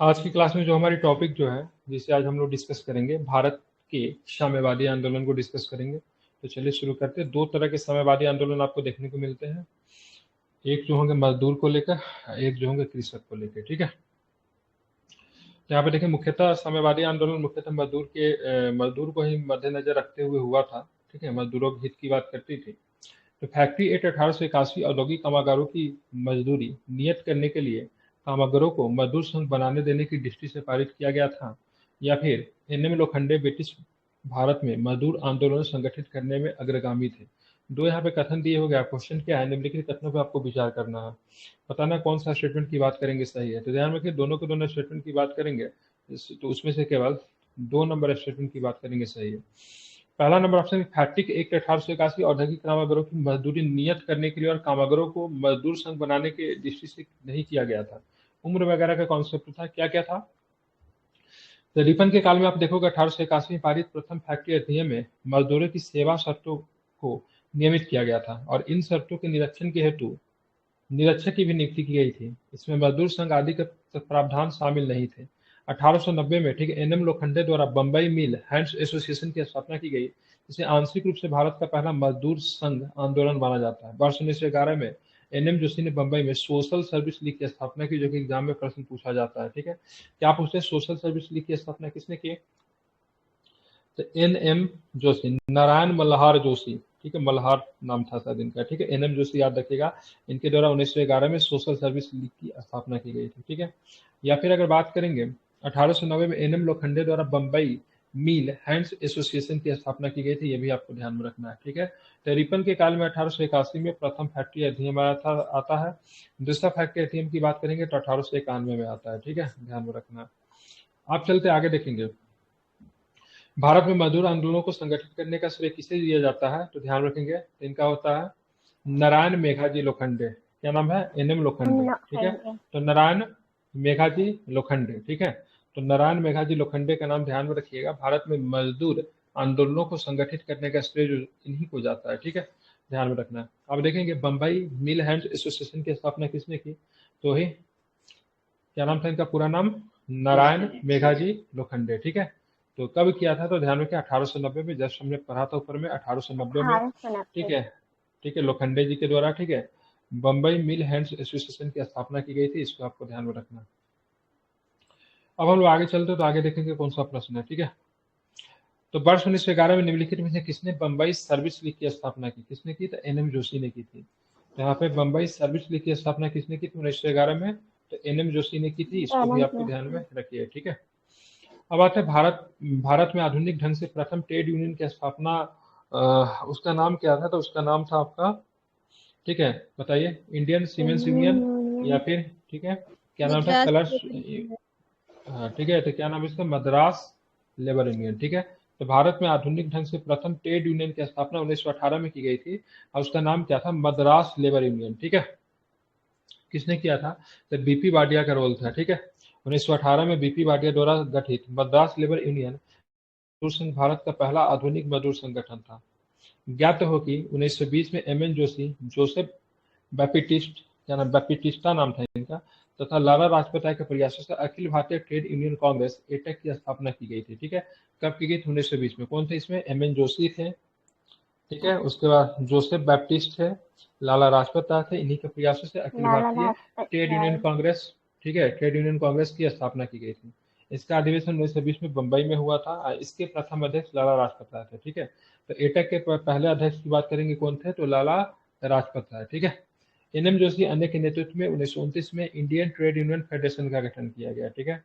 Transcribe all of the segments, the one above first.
आज की क्लास में जो हमारी टॉपिक जो है जिसे आज हम लोग डिस्कस करेंगे, भारत के साम्यवादी आंदोलन को डिस्कस करेंगे। तो चलिए शुरू करते हैं। दो तरह के साम्यवादी आंदोलन आपको देखने को मिलते हैं, एक जो होंगे मजदूर को लेकर, एक जो होंगे कृषक को लेकर। ठीक है, तो यहाँ पे देखिए मुख्यतः साम्यवादी आंदोलन मुख्यतः मजदूर को ही मद्देनजर रखते हुए हुआ था। ठीक है, मजदूरों के हित की बात करती थी। तो फैक्ट्री एक्ट 1881 औद्योगिक कामगारों की मजदूरी नियत करने के लिए कामगारों को मजदूर संघ बनाने देने की दृष्टि से पारित किया गया था, या फिर एन.एम. लोखंडे ब्रिटिश भारत में मजदूर आंदोलन संगठित करने में अग्रगामी थे। दो यहाँ पे कथन दिए हो गया। क्वेश्चन क्या है, निम्नलिखित कथनों पर आपको विचार करना है, बताना कौन सा स्टेटमेंट की बात करेंगे सही है। तो ध्यान रखिए, दोनों के दोनों स्टेटमेंट की बात करेंगे तो उसमें से केवल 2 नंबर स्टेटमेंट की बात करेंगे सही है। पहला नंबर ऑप्शन, फैक्ट्री एक्ट 1881 औद्योगिक कामगारों की मजदूरी नियत करने के लिए और कामगारों को मजदूर संघ बनाने के दृष्टि से नहीं किया गया था। उम्र वगैरह का कॉन्सेप्ट था, क्या क्या था। तो रिपन के काल में आप देखोगे 1881 में पारित प्रथम फैक्ट्री अधिनियम में मजदूरों की सेवा शर्तों को नियमित किया गया था और इन शर्तों के निरीक्षण के हेतु निरीक्षक की भी नियुक्ति की गई थी। इसमें मजदूर संघ आदि के प्रावधान शामिल नहीं थे। 1890 में ठीक एन.एम. लोखंडे द्वारा बम्बई मिल हैंड्स एसोसिएशन की स्थापना की गई, जिसे आंशिक रूप से भारत का पहला मजदूर संघ आंदोलन माना जाता है। वर्ष 1911 में एन.एम. जोशी ने बम्बई में सोशल सर्विस लीग की स्थापना की, जो कि एग्जाम में प्रश्न पूछा जाता है। ठीक है, क्या पूछते हैं, सोशल सर्विस लीग की स्थापना किसने की। तो एन.एम. जोशी, नारायण मल्हार जोशी। ठीक है, मल्हार नाम था शायद इनका। ठीक है, एन.एम. जोशी याद रखिएगा, इनके द्वारा 1911 में सोशल सर्विस लीग की स्थापना की गई थी। ठीक है, या फिर अगर बात करेंगे 1890 में एन.एम. लोखंडे द्वारा बम्बई मिल हैंड्स एसोसिएशन की स्थापना की गई थी, ये भी आपको ध्यान में रखना है। ठीक है, तो रिपन के काल में 1881 में प्रथम फैक्ट्री अधिनियम आता है। दूसरा फैक्ट्री अधिनियम की बात करेंगे तो 1891 में आता है। ठीक है, ध्यान में रखना है। आप चलते आगे देखेंगे, भारत में मजदूर आंदोलनों को संगठित करने का श्रेय किसे दिया जाता है। तो ध्यान रखेंगे, इनका होता है नारायण मेघाजी लोखंडे। क्या नाम है, एन.एम. लोखंडे। ठीक है, तो नारायण मेघाजी लोखंडे। ठीक है, तो नारायण मेघाजी लोखंडे का नाम ध्यान में रखिएगा। भारत में मजदूर आंदोलनों को संगठित करने का श्रेय जो इन्हीं को जाता है। ठीक है, ध्यान में रखना है। अब देखेंगे बम्बई मिल हैंड्स एसोसिएशन की स्थापना किसने की। तो ही क्या नाम था इनका पूरा नाम, नारायण मेघाजी लोखंडे। ठीक है, तो कब किया था, तो ध्यान रखिए 1890 में, जस्ट हमने पढ़ा था ऊपर में 1890 में। ठीक है, ठीक है, लोखंडे जी के द्वारा। ठीक है, बम्बई मिल हैंड्स एसोसिएशन की स्थापना की गई थी, इसको आपको ध्यान में रखना। अब हम लोग आगे चलते हैं, तो आगे देखेंगे कौन सा प्रश्न है। ठीक है, तो वर्ष 1911 में निम्नलिखित में से किसने बम्बई सर्विस लीग की स्थापना की, किसने की, तो एन.एम. जोशी ने की थी। तो यहाँ पे बम्बई सर्विस लीग की स्थापना किसने की थी 1911 में, तो एन.एम. जोशी ने की थी, इसको भी आपको ध्यान में रखिए। ठीक है, अब आते हैं भारत में आधुनिक ढंग से प्रथम ट्रेड यूनियन की स्थापना, उसका नाम क्या था, तो उसका नाम था आपका, ठीक है बताइए, इंडियन सीमेंस यूनियन, या फिर ठीक है क्या नाम था, मद्रास कलर्स। हाँ ठीक है, तो क्या नाम है इसका, मद्रास लेबर यूनियन। ठीक है, तो भारत में आधुनिक ढंग से प्रथम ट्रेड यूनियन की स्थापना 1918 में की गई थी और उसका नाम क्या था, मद्रास लेबर यूनियन। ठीक है, किसने किया था, तो बीपी वाडिया का रोल था। ठीक है, 1918 में बीपी वाडिया द्वारा गठित मद्रास लेबर यूनियन मजदूर संघ भारत का पहला आधुनिक मजदूर संगठन था। ज्ञात हो कि 1920 में एम.एन. जोशी, जोसेफ बैपिटिस्ट, क्या नाम, बैपिटिस्टा नाम था इनका, तथा लाला लाजपत राय के प्रयासों से Akhil Bharatiya trade union Congress attack की स्थापना की गई थी। ठीक है, कब की गई थी, 1920 में। कौन थे इसमें, एम.एन. जोशी थे। ठीक है, उसके बाद जोसेफ बैप्टिस्ट थे, लाला लाजपत राय थे। इन्हीं के प्रयासों से अखिल भारतीय ट्रेड यूनियन कांग्रेस, ठीक है, ट्रेड यूनियन कांग्रेस की स्थापना की गई थी। इसका अधिवेशन 1920 में बंबई में हुआ था। इसके प्रथम अध्यक्ष लाला लाजपत राय थे। ठीक है, तो एटेक के पहले अध्यक्ष की बात करेंगे कौन थे, तो लाला लाजपत राय। ठीक है, एन.एम. जोशी अन्य के नेतृत्व में 1929 में इंडियन ट्रेड यूनियन फेडरेशन का गठन किया गया। ठीक है,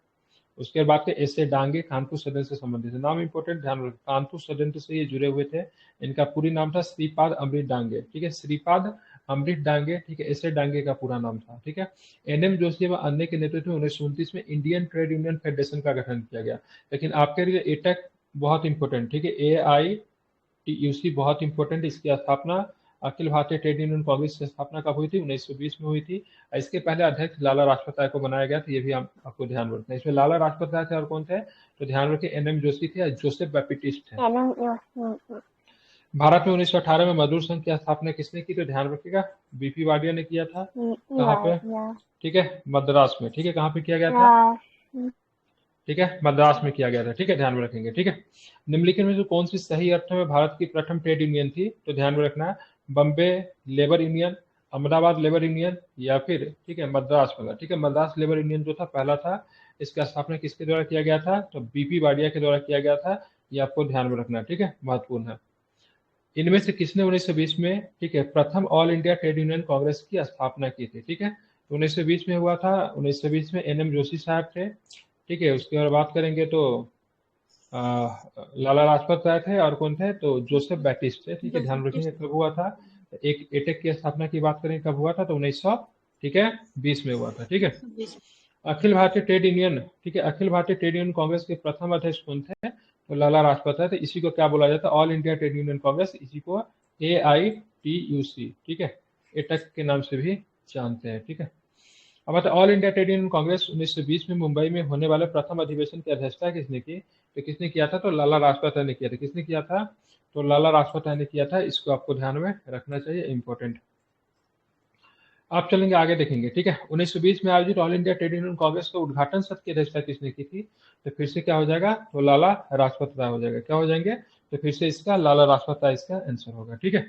उसके बाद के एस.ए. डांगे कानपुर सदन से संबंधित है। नाम इंपॉर्टेंट, ध्यान रखें, कानपुर सदन से ये जुड़े हुए थे। इनका पूरी नाम था श्रीपाद अमृत डांगे। ठीक है, श्रीपाद अमृत डांगे। ठीक है, एस.ए. डांगे का पूरा नाम था। ठीक है, एन.एम. जोशी व अन्य के नेतृत्व में 1929 में इंडियन ट्रेड यूनियन फेडरेशन का गठन किया गया। लेकिन आपके लिए एटेक बहुत इंपॉर्टेंट। ठीक है, AITUC बहुत इंपॉर्टेंट। इसकी स्थापना अखिल भारतीय ट्रेड यूनियन कांग्रेस की स्थापना कब हुई थी, 1920 में हुई थी। इसके पहले अध्यक्ष लाला लाजपत राय को बनाया गया था, ये भी आपको ध्यान रखना है। इसमें लाला लाजपत राय थे और कौन थे, तो ध्यान रखिए एन.एम. जोशी थे, जोसेफ बैपिटिस्ट थे। भारत में 1918 में मजदूर संघ की स्थापना किसने की, तो ध्यान रखिएगा बीपी वाडिया ने किया था। कहाँ पे, ठीक है, मद्रास में। ठीक है, कहाँ पे किया गया था, ठीक है, मद्रास में किया गया था। ठीक है, ध्यान में रखेंगे। ठीक है, निम्नलिखित में से कौन सी सही अर्थों में भारत की प्रथम ट्रेड यूनियन थी? तो ध्यान में रखना है, Bombay labour union, Ahmedabad labour union, या फिर ठीक है मद्रास वाला। ठीक है, मद्रास लेबर यूनियन जो था पहला था, इसका स्थापना किसके द्वारा किया गया था? तो बीपी वाडिया के द्वारा किया गया था। ये आपको ध्यान में रखना है। ठीक है, महत्वपूर्ण है। इनमें से किसने 1920 में ठीक है प्रथम all India trade union Congress की स्थापना की थी? ठीक है, तो 1920 में हुआ था। 1920 में एनएम जोशी साहब थे। ठीक है, उसके बाद बात करेंगे तो लाला लाजपत राय थे, और कौन थे? तो जोसेफ बैटिस्ट थे। ठीक है, ध्यान रखेंगे कब हुआ था। एक एटेक की स्थापना की बात करें कब हुआ था? तो 1900 ठीक है 20 में हुआ था। ठीक है, अखिल भारतीय ट्रेड यूनियन ठीक है अखिल भारतीय ट्रेड यूनियन कांग्रेस के प्रथम अध्यक्ष कौन थे? तो लाला लाजपत राय। तो इसी को क्या बोला जाता है? All India trade union Congress, इसी को AITUC ठीक है एटक के नाम से भी जानते हैं। ठीक है, अब आता all India trade union Congress 1920 में मुंबई में होने वाले प्रथम अधिवेशन की अध्यक्षता किसने की? तो किसने किया था? तो लाला लाजपत राय ने किया था। किसने किया था? तो लाला लाजपत राय ने किया था। इसको आपको ध्यान में रखना चाहिए, इंपॉर्टेंट। आप चलेंगे आगे देखेंगे। ठीक है, 1920 में आयोजित all India trade union Congress का उद्घाटन सत्र की अध्यक्षता किसने की थी? तो फिर से क्या हो जाएगा? तो लाला लाजपत राय हो जाएगा। क्या हो जाएंगे? तो फिर से इसका लाला लाजपत राय इसका आंसर होगा। ठीक है,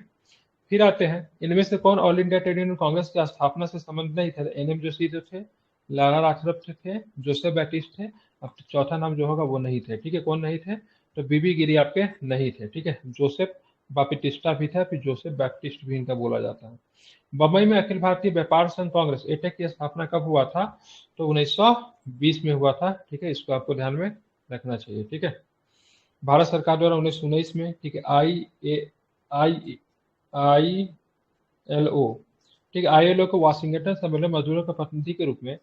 फिर आते हैं, इनमें से कौन all India trade union Congress की स्थापना से संबंध नहीं थे? एनएम जोशी जो थे, लाला लाजपत थे, जोसेफ बैटिस्ट थे। अब चौथा नाम जो होगा वो नहीं थे। ठीक है, कौन नहीं थे? तो बीबी गिरी आपके नहीं थे। ठीक है, जोसेफ बापिटिस्टा भी था, फिर जोसेफ बैप्टिस्ट भी इनका बोला जाता है। बम्बई में अखिल भारतीय व्यापार संघ कांग्रेस एटेक की स्थापना कब हुआ था? तो 1920 में हुआ था। ठीक है, इसको आपको ध्यान में रखना चाहिए। ठीक है, भारत सरकार द्वारा 1919 में ठीक है आई आई एल ओ ठीक है ILO को वाशिंगटन सम्मेलन में मजदूरों का प्रतिनिधि के रूप में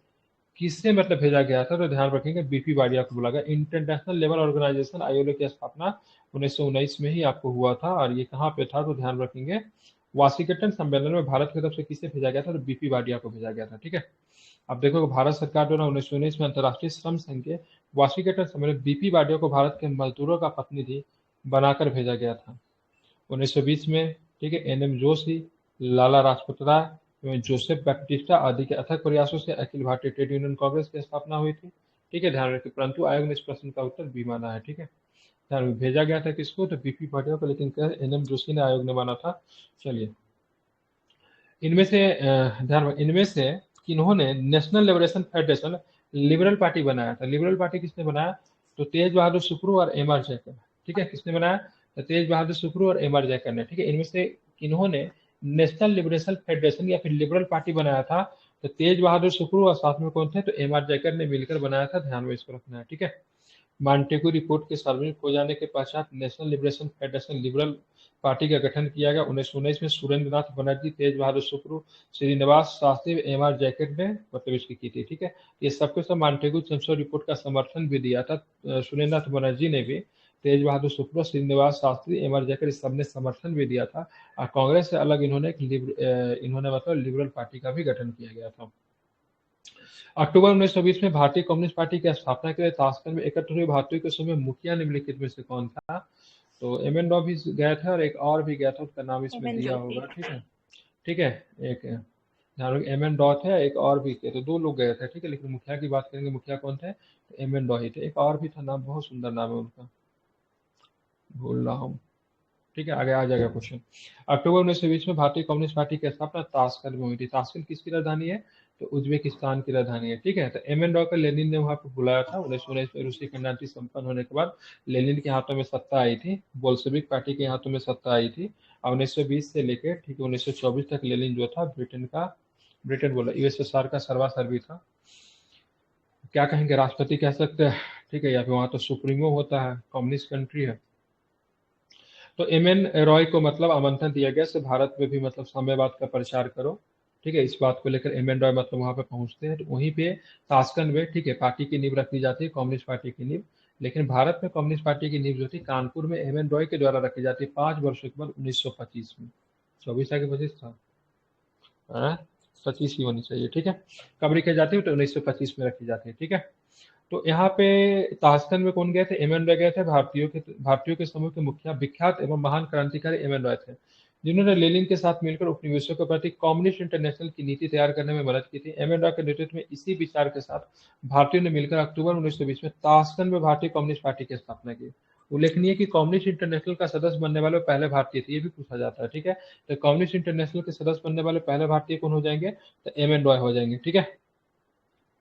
किससे मतलब भेजा गया था? तो ध्यान रखेंगे बीपी वाडिया को बोला गया। इंटरनेशनल लेबर ऑर्गेनाइजेशन ILO की स्थापना 1919 में ही आपको हुआ था, और ये कहाँ पे था? तो ध्यान रखेंगे वाशिंगटन सम्मेलन में भारत की तरफ से किसे भेजा गया था? तो बीपी वाडिया को भेजा गया था। ठीक है, अब देखो भारत सरकार द्वारा 1919 में अंतर्राष्ट्रीय श्रम संघ के वाशिंगटन सम्मेलन बीपी वाडिया को भारत के मजदूरों का प्रतिनिधि बनाकर भेजा गया था। 1920 में ठीक है एनएम जोशी, लाला लाजपत राय एवं जोसेफ बैप्टिस्टा आदि के अथक प्रयासों से अखिल भारतीय ट्रेड यूनियन कांग्रेस की स्थापना हुई थी। ठीक है, ध्यान रखें, परंतु आयोग ने इस प्रश्न का उत्तर बी माना है। ठीक है, ध्यान में भेजा गया था किसको? तो बीपी भाटिया को, लेकिन एनएम जोशी ने आयोग ने माना था। चलिए, इनमें से ध्यान में इनमें से किन्होंने national liberation federation liberal party बनाया था? लिबरल पार्टी किसने बनाया? तो तेज बहादुर सुप्रू और MR जयकर। ठीक है, किसने बनाया? तो तेज बहादुर सुप्रू और MR जयकर ने। ठीक है, इनमें से किन्होंने नेशनल लिबरेशन फेडरेशन या फिर लिबरल पार्टी बनाया था? तो तेज बहादुर सुप्रू और साथ में कौन थे? तो MR जयकर ने मिलकर बनाया था। ध्यान में इसको रखना है। ठीक है, मांटेगू रिपोर्ट के सार्वजनिक हो जाने के पश्चात national liberation federation liberal party का गठन किया गया। 1919 में सुरेंद्र नाथ बनर्जी, तेज बहादुर सुप्रू, श्रीनिवास शास्त्री, MR जैकेट ने मतलब इसकी की थी। ठीक है, ये सबके सब मांटेगू चंसो रिपोर्ट का समर्थन भी दिया था। सुरेंद्र नाथ बनर्जी ने भी, तेज बहादुर सुप्रू, श्रीनिवास शास्त्री, MR जैकेट इस सबने समर्थन भी दिया था। और कांग्रेस से अलग इन्होंने इन्होंने मतलब लिबरल पार्टी का भी गठन किया गया था। अक्टूबर 1920 में भारतीय कम्युनिस्ट पार्टी की स्थापना के लिए ताशकंद में एकत्र हुए भारतीयों के समय मुखिया निम्नलिखित में से कौन था? तो MN राव भी गया था, और एक और भी गया था, उसका नाम इसमें दिया होगा। ठीक है, ठीक है, एक ध्यान रखिए MN राव थे, एक और भी थे, तो दो लोग गए थे। ठीक है, लेकिन मुखिया की बात करेंगे, मुखिया कौन थे? तो MN राव ही थे। एक और भी था, नाम बहुत सुंदर नाम है उनका, भूल रहा हूँ। ठीक है, आगे आ जाएगा क्वेश्चन। अक्टूबर 1920 में भारतीय कम्युनिस्ट पार्टी की स्थापना ताशकंद में हुई थी। ताशकंद किसकी राजधानी है? तो उज्बेकिस्तान की राजधानी है। ठीक है, तो MN राव को लेनिन ने वहां पर बुलाया था। 1919 में रूसी खंडांतरी संपन्न होने के बाद लेनिन के हाथों में सत्ता आई थी, बोल्शेविक पार्टी के हाथों में सत्ता आई थी। और 1920 से लेकर ठीक है 1924 तक लेनिन जो था ब्रिटेन बोला USSR का सर्वासर्वी था। क्या कहेंगे, राष्ट्रपति कह सकते हैं। ठीक है, या फिर वहां तो सुप्रीमो होता है, कम्युनिस्ट कंट्री है। तो MN रॉय को मतलब आमंत्रण दिया गया से भारत में भी मतलब साम्यवाद का प्रचार करो। ठीक है, इस बात को लेकर MN रॉय मतलब वहां पे पहुंचते हैं। तो वहीं पे ताशकंद में ठीक है पार्टी की नींव रखी जाती है, कम्युनिस्ट पार्टी की नींव। लेकिन भारत में कम्युनिस्ट पार्टी की नींव जो थी कानपुर में MN रॉय के द्वारा रखी जाती है 5 वर्षों के बाद 1925 में। 24 आगे 25 था, 25 ही होनी चाहिए। ठीक है, कब रखी जाती है? तो 1925 में रखी जाती है। ठीक है, तो यहाँ पे ताशकंद में कौन गए थे? MN रॉय गए थे। भारतीयों के समूह के मुखिया विख्यात एवं महान क्रांतिकारी MN रॉय थे। जिन्होंने लेनिन के साथ मिलकर उपनिवेशों के प्रति कम्युनिस्ट इंटरनेशनल की नीति तैयार करने में मदद की थी। एम एन रॉय के नेतृत्व में इसी विचार के साथ भारतीयों ने मिलकर अक्टूबर 1920 में ताशकंद में भारतीय कम्युनिस्ट पार्टी की स्थापना की। उल्लेखनीय कि कम्युनिस्ट इंटरनेशनल का सदस्य बनने वाले पहले भारतीय थे, ये भी पूछा जाता है, ठीक है। तो कम्युनिस्ट इंटरनेशनल के सदस्य बनने वाले पहले भारतीय कौन हो जाएंगे, तो एम एन रॉय हो जाएंगे, ठीक है।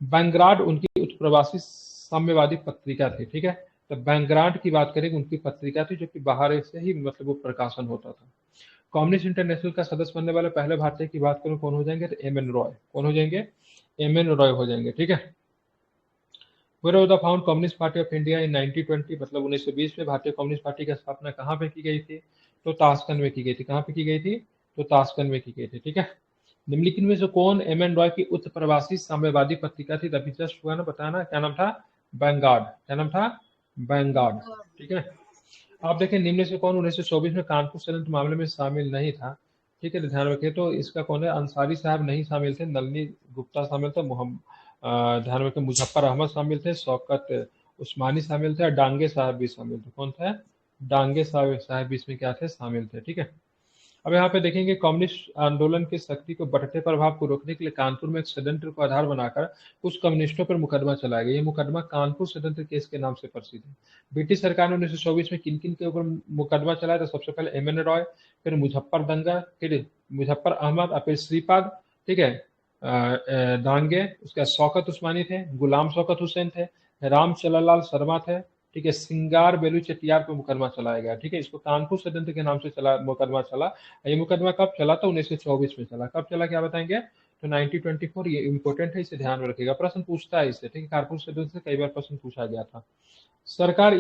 बैंगराड उनकी उत्प्रवासी साम्यवादी पत्रिका थी, ठीक है। तो बैंगराड की बात करें, उनकी पत्रिका थी जो कि बाहर से ही मतलब वो प्रकाशन होता था। कम्युनिस्ट इंटरनेशनल का सदस्य बनने वाले पहले भारतीय की बात करूं कौन हो जाएंगे, तो एम एन रॉय। कौन हो जाएंगे, एम एन रॉय हो जाएंगे, ठीक है। Where was the found communist party of India in 1920, मतलब 1920 में भारतीय कम्युनिस्ट पार्टी की स्थापना कहाँ पे की गई थी, तो ताशकंद में की गई थी। कहाँ पे की गई थी, तो ताशकंद में की गई थी, ठीक है। निम्नलिखित में से कौन एम एन रॉय की उत्प्रवासी साम्यवादी पत्रिका थी, तभी जस्ट हुआ ना, बताना क्या नाम था, बैंगार्ड। क्या नाम था, बैंगार्ड, ठीक है। आप देखें निम्न से कौन 1924 में कानपुर षड्यंत्र मामले में शामिल नहीं था, ठीक है। तो ध्यान रखिए, तो इसका कौन है, अंसारी साहब नहीं शामिल थे, नलनी गुप्ता शामिल थे, ध्यान रखिए मुजफ्फर अहमद शामिल थे, शौकत उस्मानी शामिल थे और डांगे साहब भी शामिल थे। कौन थे, डांगे साहब भी इसमें क्या थे, शामिल थे, ठीक है। अब यहाँ पे देखेंगे कम्युनिस्ट आंदोलन की शक्ति को बढ़ते प्रभाव को रोकने के लिए कानपुर में एक षड्यंत्र को आधार बनाकर कुछ कम्युनिस्टों पर मुकदमा चलाया गया। ये मुकदमा कानपुर षड्यंत्र केस के नाम से प्रसिद्ध है। ब्रिटिश सरकार ने 1924 में किन किन के ऊपर मुकदमा चलाया, तो सबसे पहले एम एन रॉय, फिर मुजफ्फर दंगा, फिर मुजफ्फर अहमद और फिर श्रीपाद, ठीक है, दांगे, उसके बाद शौकत उस्मानी थे, गुलाम शौकत हुसैन थे, राम चलालाल शर्मा थे, ठीक है, सिंगार बेलू चेटियार पर मुकदमा चलाया गया, ठीक है। इसको कानपुर षड्यंत्र के नाम से चला मुकदमा चला। ये मुकदमा कब चला, तो 1924 में चला। कब चला, क्या बताएंगे, तो 1924। ये इंपॉर्टेंट है, इसे ध्यान में रखिएगा, प्रश्न पूछता है इससे, ठीक है। कानपुर षड्यंत्र से कई बार प्रश्न पूछा गया था। सरकार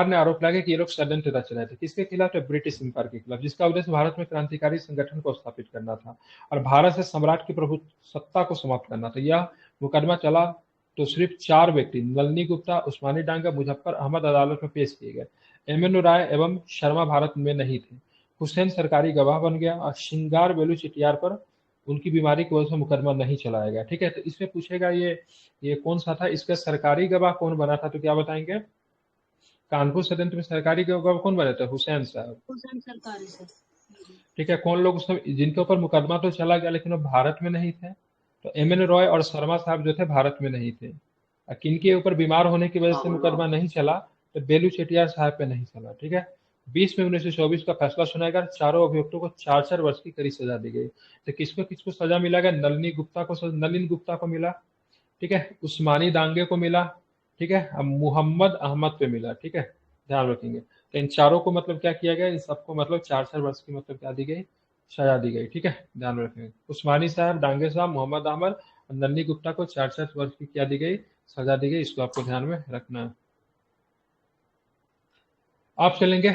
ने आरोप लगाया कि ये लोग षड्यंत्र रच रहे थे। किसके खिलाफ, है ब्रिटिश एम्पायर के खिलाफ, जिसका उद्देश्य भारत में क्रांतिकारी संगठन को स्थापित करना था और भारत से सम्राट की प्रभु सत्ता को समाप्त करना था। यह मुकदमा चला तो सिर्फ 4 व्यक्ति, नलनी गुप्ता, उस्मानी डांगा, मुजफ्फर अहमद अदालत में पेश किए गए। एम एन राय एवं शर्मा भारत में नहीं थे। हुसैन सरकारी गवाह बन गया और श्रृंगार बेलू चिटियार पर उनकी बीमारी की वजह से मुकदमा नहीं चलाया गया, ठीक है। तो इसमें पूछेगा ये कौन सा था, इसका सरकारी गवाह कौन बना था, तो क्या बताएंगे, कानपुर षड्यंत्र में सरकारी गवाह कौन बने थे, हुसैन साहब, हुसैन सरकारी से, ठीक है। कौन लोग उसमें जिनके ऊपर मुकदमा तो चला गया लेकिन वो भारत में नहीं थे, तो एम एन रॉय और शर्मा साहब जो थे भारत में नहीं थे। और किनके ऊपर बीमार होने की वजह से मुकदमा नहीं चला, तो बेलू चेटियार साहब पे नहीं चला, ठीक है। 20 में 1924 का फैसला सुनाया गया, चारों अभियुक्तों को 4-4 वर्ष की कड़ी सजा दी गई। तो किसको किसको सजा मिला गया, नलिन गुप्ता को मिला, ठीक है, उस्मानी दांगे को मिला, ठीक है, अब मोहम्मद अहमद पे मिला, ठीक है, ध्यान रखेंगे। तो इन चारों को मतलब क्या किया गया, इन सबको मतलब 4-4 वर्ष की मतलब क्या दी गई, सजा दी गई, ठीक है, ध्यान रखेंगे। उस्मानी साहब, डांगे साहब, मोहम्मद अहमद और नन्नी गुप्ता को 4-4 वर्ष की क्या दी गई, सजा दी गई। इसको आपको ध्यान में रखना है। आप चलेंगे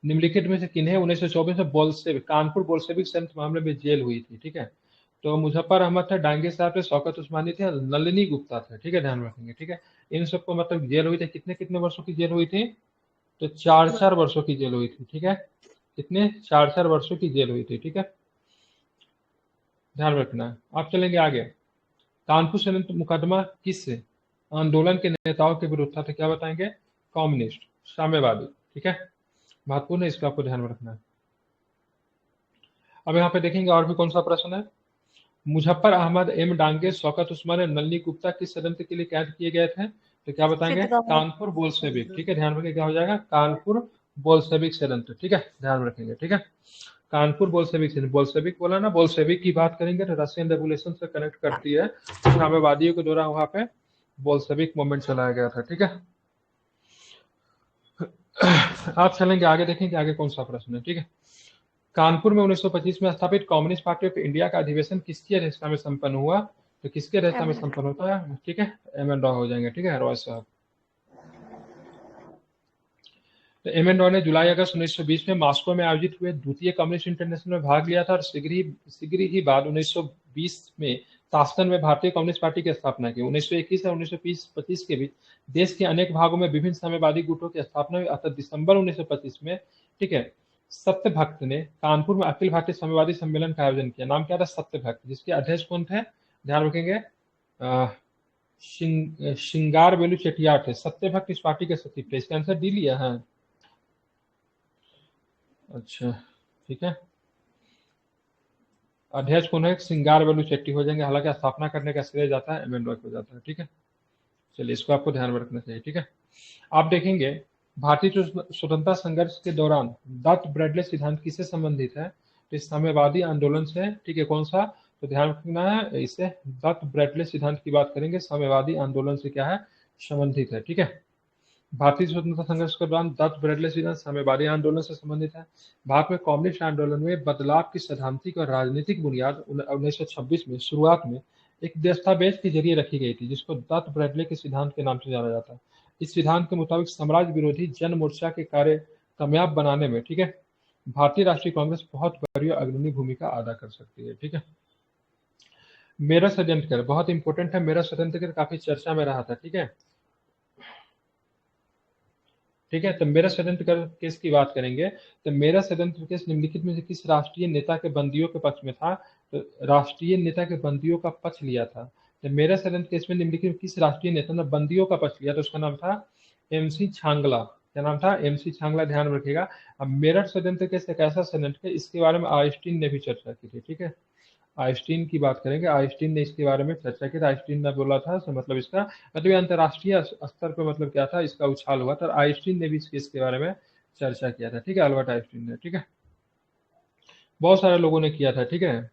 निम्नलिखित में से किन्हें 1924 में कानपुर बोल्शेविक संघ मामले में जेल हुई थी, ठीक है। तो मुजफ्फर अहमद थे, डांगे साहब थे, शौकत उस्मानी थे, नलिनी गुप्ता थे, ठीक है, ध्यान रखेंगे, ठीक है। इन सबको मतलब जेल हुई थी, कितने कितने वर्षों की जेल हुई थी, तो 4-4 वर्षों की जेल हुई थी, ठीक है। कितने, 4-4 वर्षों की जेल हुई थी, ठीक है, ध्यान रखना है। आप चलेंगे आगे। कानपुर षड्यंत्र मुकदमा किस आंदोलन के नेताओं के विरुद्ध था, तो क्या बताएंगे, कम्युनिस्ट साम्यवादी, ठीक है, महत्वपूर्ण है, इसको आपको ध्यान में रखना है। अब यहाँ पे देखेंगे और भी कौन सा प्रश्न है। मुजफ्फर अहमद, एम डांगे, शौकत उस्मान और नलिनी गुप्ता किस षड्यंत्र के लिए कैद किए गए थे, तो क्या बताएंगे, कानपुर बोल्शेविक, ठीक है, ध्यान रखेंगे, क्या हो जाएगा, कानपुर बोल्शेविक षड्यंत्र, ठीक है, ध्यान रखेंगे, ठीक है। कानपुर बोल्शेविक बोला ना, बोल्शेविक की बात करेंगे तो रशियन रेवोल्यूशन से कनेक्ट करती है, साम्यवादियों के द्वारा वहां पे बोल्शेविक मूवमेंट चलाया गया था, ठीक है। आप चलेंगे आगे, देखेंगे आगे कौन सा प्रश्न है, ठीक है। कानपुर में 1925 में स्थापित कम्युनिस्ट पार्टी ऑफ इंडिया का अधिवेशन किसकी अध्यक्षता में संपन्न हुआ, तो किसकी अध्यक्षता में संपन्न होता है, ठीक है, एम एन रॉय हो जाएंगे, ठीक है, रॉय साहब। तो एम एन रॉय ने जुलाई अगस्त 1920 में मॉस्को में आयोजित हुए द्वितीय कम्युनिस्ट इंटरनेशनल में भाग लिया था और शीघ्र ही बाद 1920 में ताशकंद में भारतीय कम्युनिस्ट पार्टी की स्थापना की। 1921 और 1925 के बीच देश के अनेक भागों में विभिन्न साम्यवादी गुटों की स्थापना हुई, अतः दिसंबर 1925 में, ठीक है, सत्य भक्त ने कानपुर में अखिल भारतीय साम्यवादी सम्मेलन का आयोजन किया। नाम क्या था, सत्य भक्त, जिसके अध्यक्ष कौन थे, ध्यान रखेंगे, श्रृंगार वेलु चेटियार थे। सत्यभक्त इस पार्टी के सचिव थे। इसका आंसर डी लिया है। अच्छा ठीक है। अध्यक्ष कौन है? श्रृंगार वेलु चेट्टी हो जाएंगे। हालांकि स्थापना करने का श्रेय जाता है एम एन रॉय को जाता है। ठीक है, चलिए इसको आपको ध्यान में रखना चाहिए। ठीक है, आप देखेंगे भारतीय स्वतंत्रता संघर्ष के दौरान दत्त ब्रेडले सिद्धांत किससे संबंधित है? तो इस साम्यवादी आंदोलन से। ठीक है, कौन सा? तो ध्यान रखना है, इससे दत्त ब्रेडले सिद्धांत की बात करेंगे, साम्यवादी आंदोलन से क्या है? संबंधित है। ठीक है, भारतीय स्वतंत्रता संघर्ष के दौरान दत्त ब्रेडले सिद्धांत साम्यवादी आंदोलन से संबंधित है। भारत में कम्युनिस्ट आंदोलन में बदलाव की सैद्धांतिक और राजनीतिक बुनियाद 1926 में शुरुआत में एक दस्तावेज के जरिए रखी गई थी, जिसको दत्त ब्रेडले के सिद्धांत के नाम से जाना जाता है। इस सिद्धांत के मुताबिक साम्राज्य विरोधी जन मोर्चा के कार्य कामयाब बनाने में, ठीक है, भारतीय राष्ट्रीय कांग्रेस बहुत बड़ी अग्रणी भूमिका अदा कर सकती है। ठीक है, मेरा षड्यंत्र बहुत इंपॉर्टेंट है। मेरा षड्यंत्र काफी चर्चा में रहा था। ठीक है, ठीक है, तो मेरा षड्यंत्र केस की बात करेंगे। तो मेरा षड्यंत्र केस निम्नलिखित में से किस राष्ट्रीय नेता के बंदियों के पक्ष में था? तो राष्ट्रीय नेता के बंदियों का पक्ष लिया था। तो मेरा षड्यंत्र केस में निम्नलिखित किस राष्ट्रीय नेता ने बंदियों का पक्ष लिया? तो उसका नाम था एमसी छांगला। क्या नाम था? एमसी छांगला। ध्यान रखिएगा। अब मेरठ षड्यंत्र केस एक ऐसा षड्यंत्र है, इसके बारे में आइंस्टीन ने भी चर्चा की थी। ठीक है, आइंस्टीन की बात करेंगे। आइंस्टीन ने इसके बारे में चर्चा की। आइंस्टीन ने बोला था, तो मतलब इसका मतलब अंतरराष्ट्रीय स्तर पर मतलब क्या था, इसका उछाल हुआ था। आइंस्टीन ने भी इस केस के बारे में चर्चा किया था। ठीक है, अल्बर्ट आइंस्टीन ने। ठीक है, बहुत सारे लोगों ने किया था। ठीक है,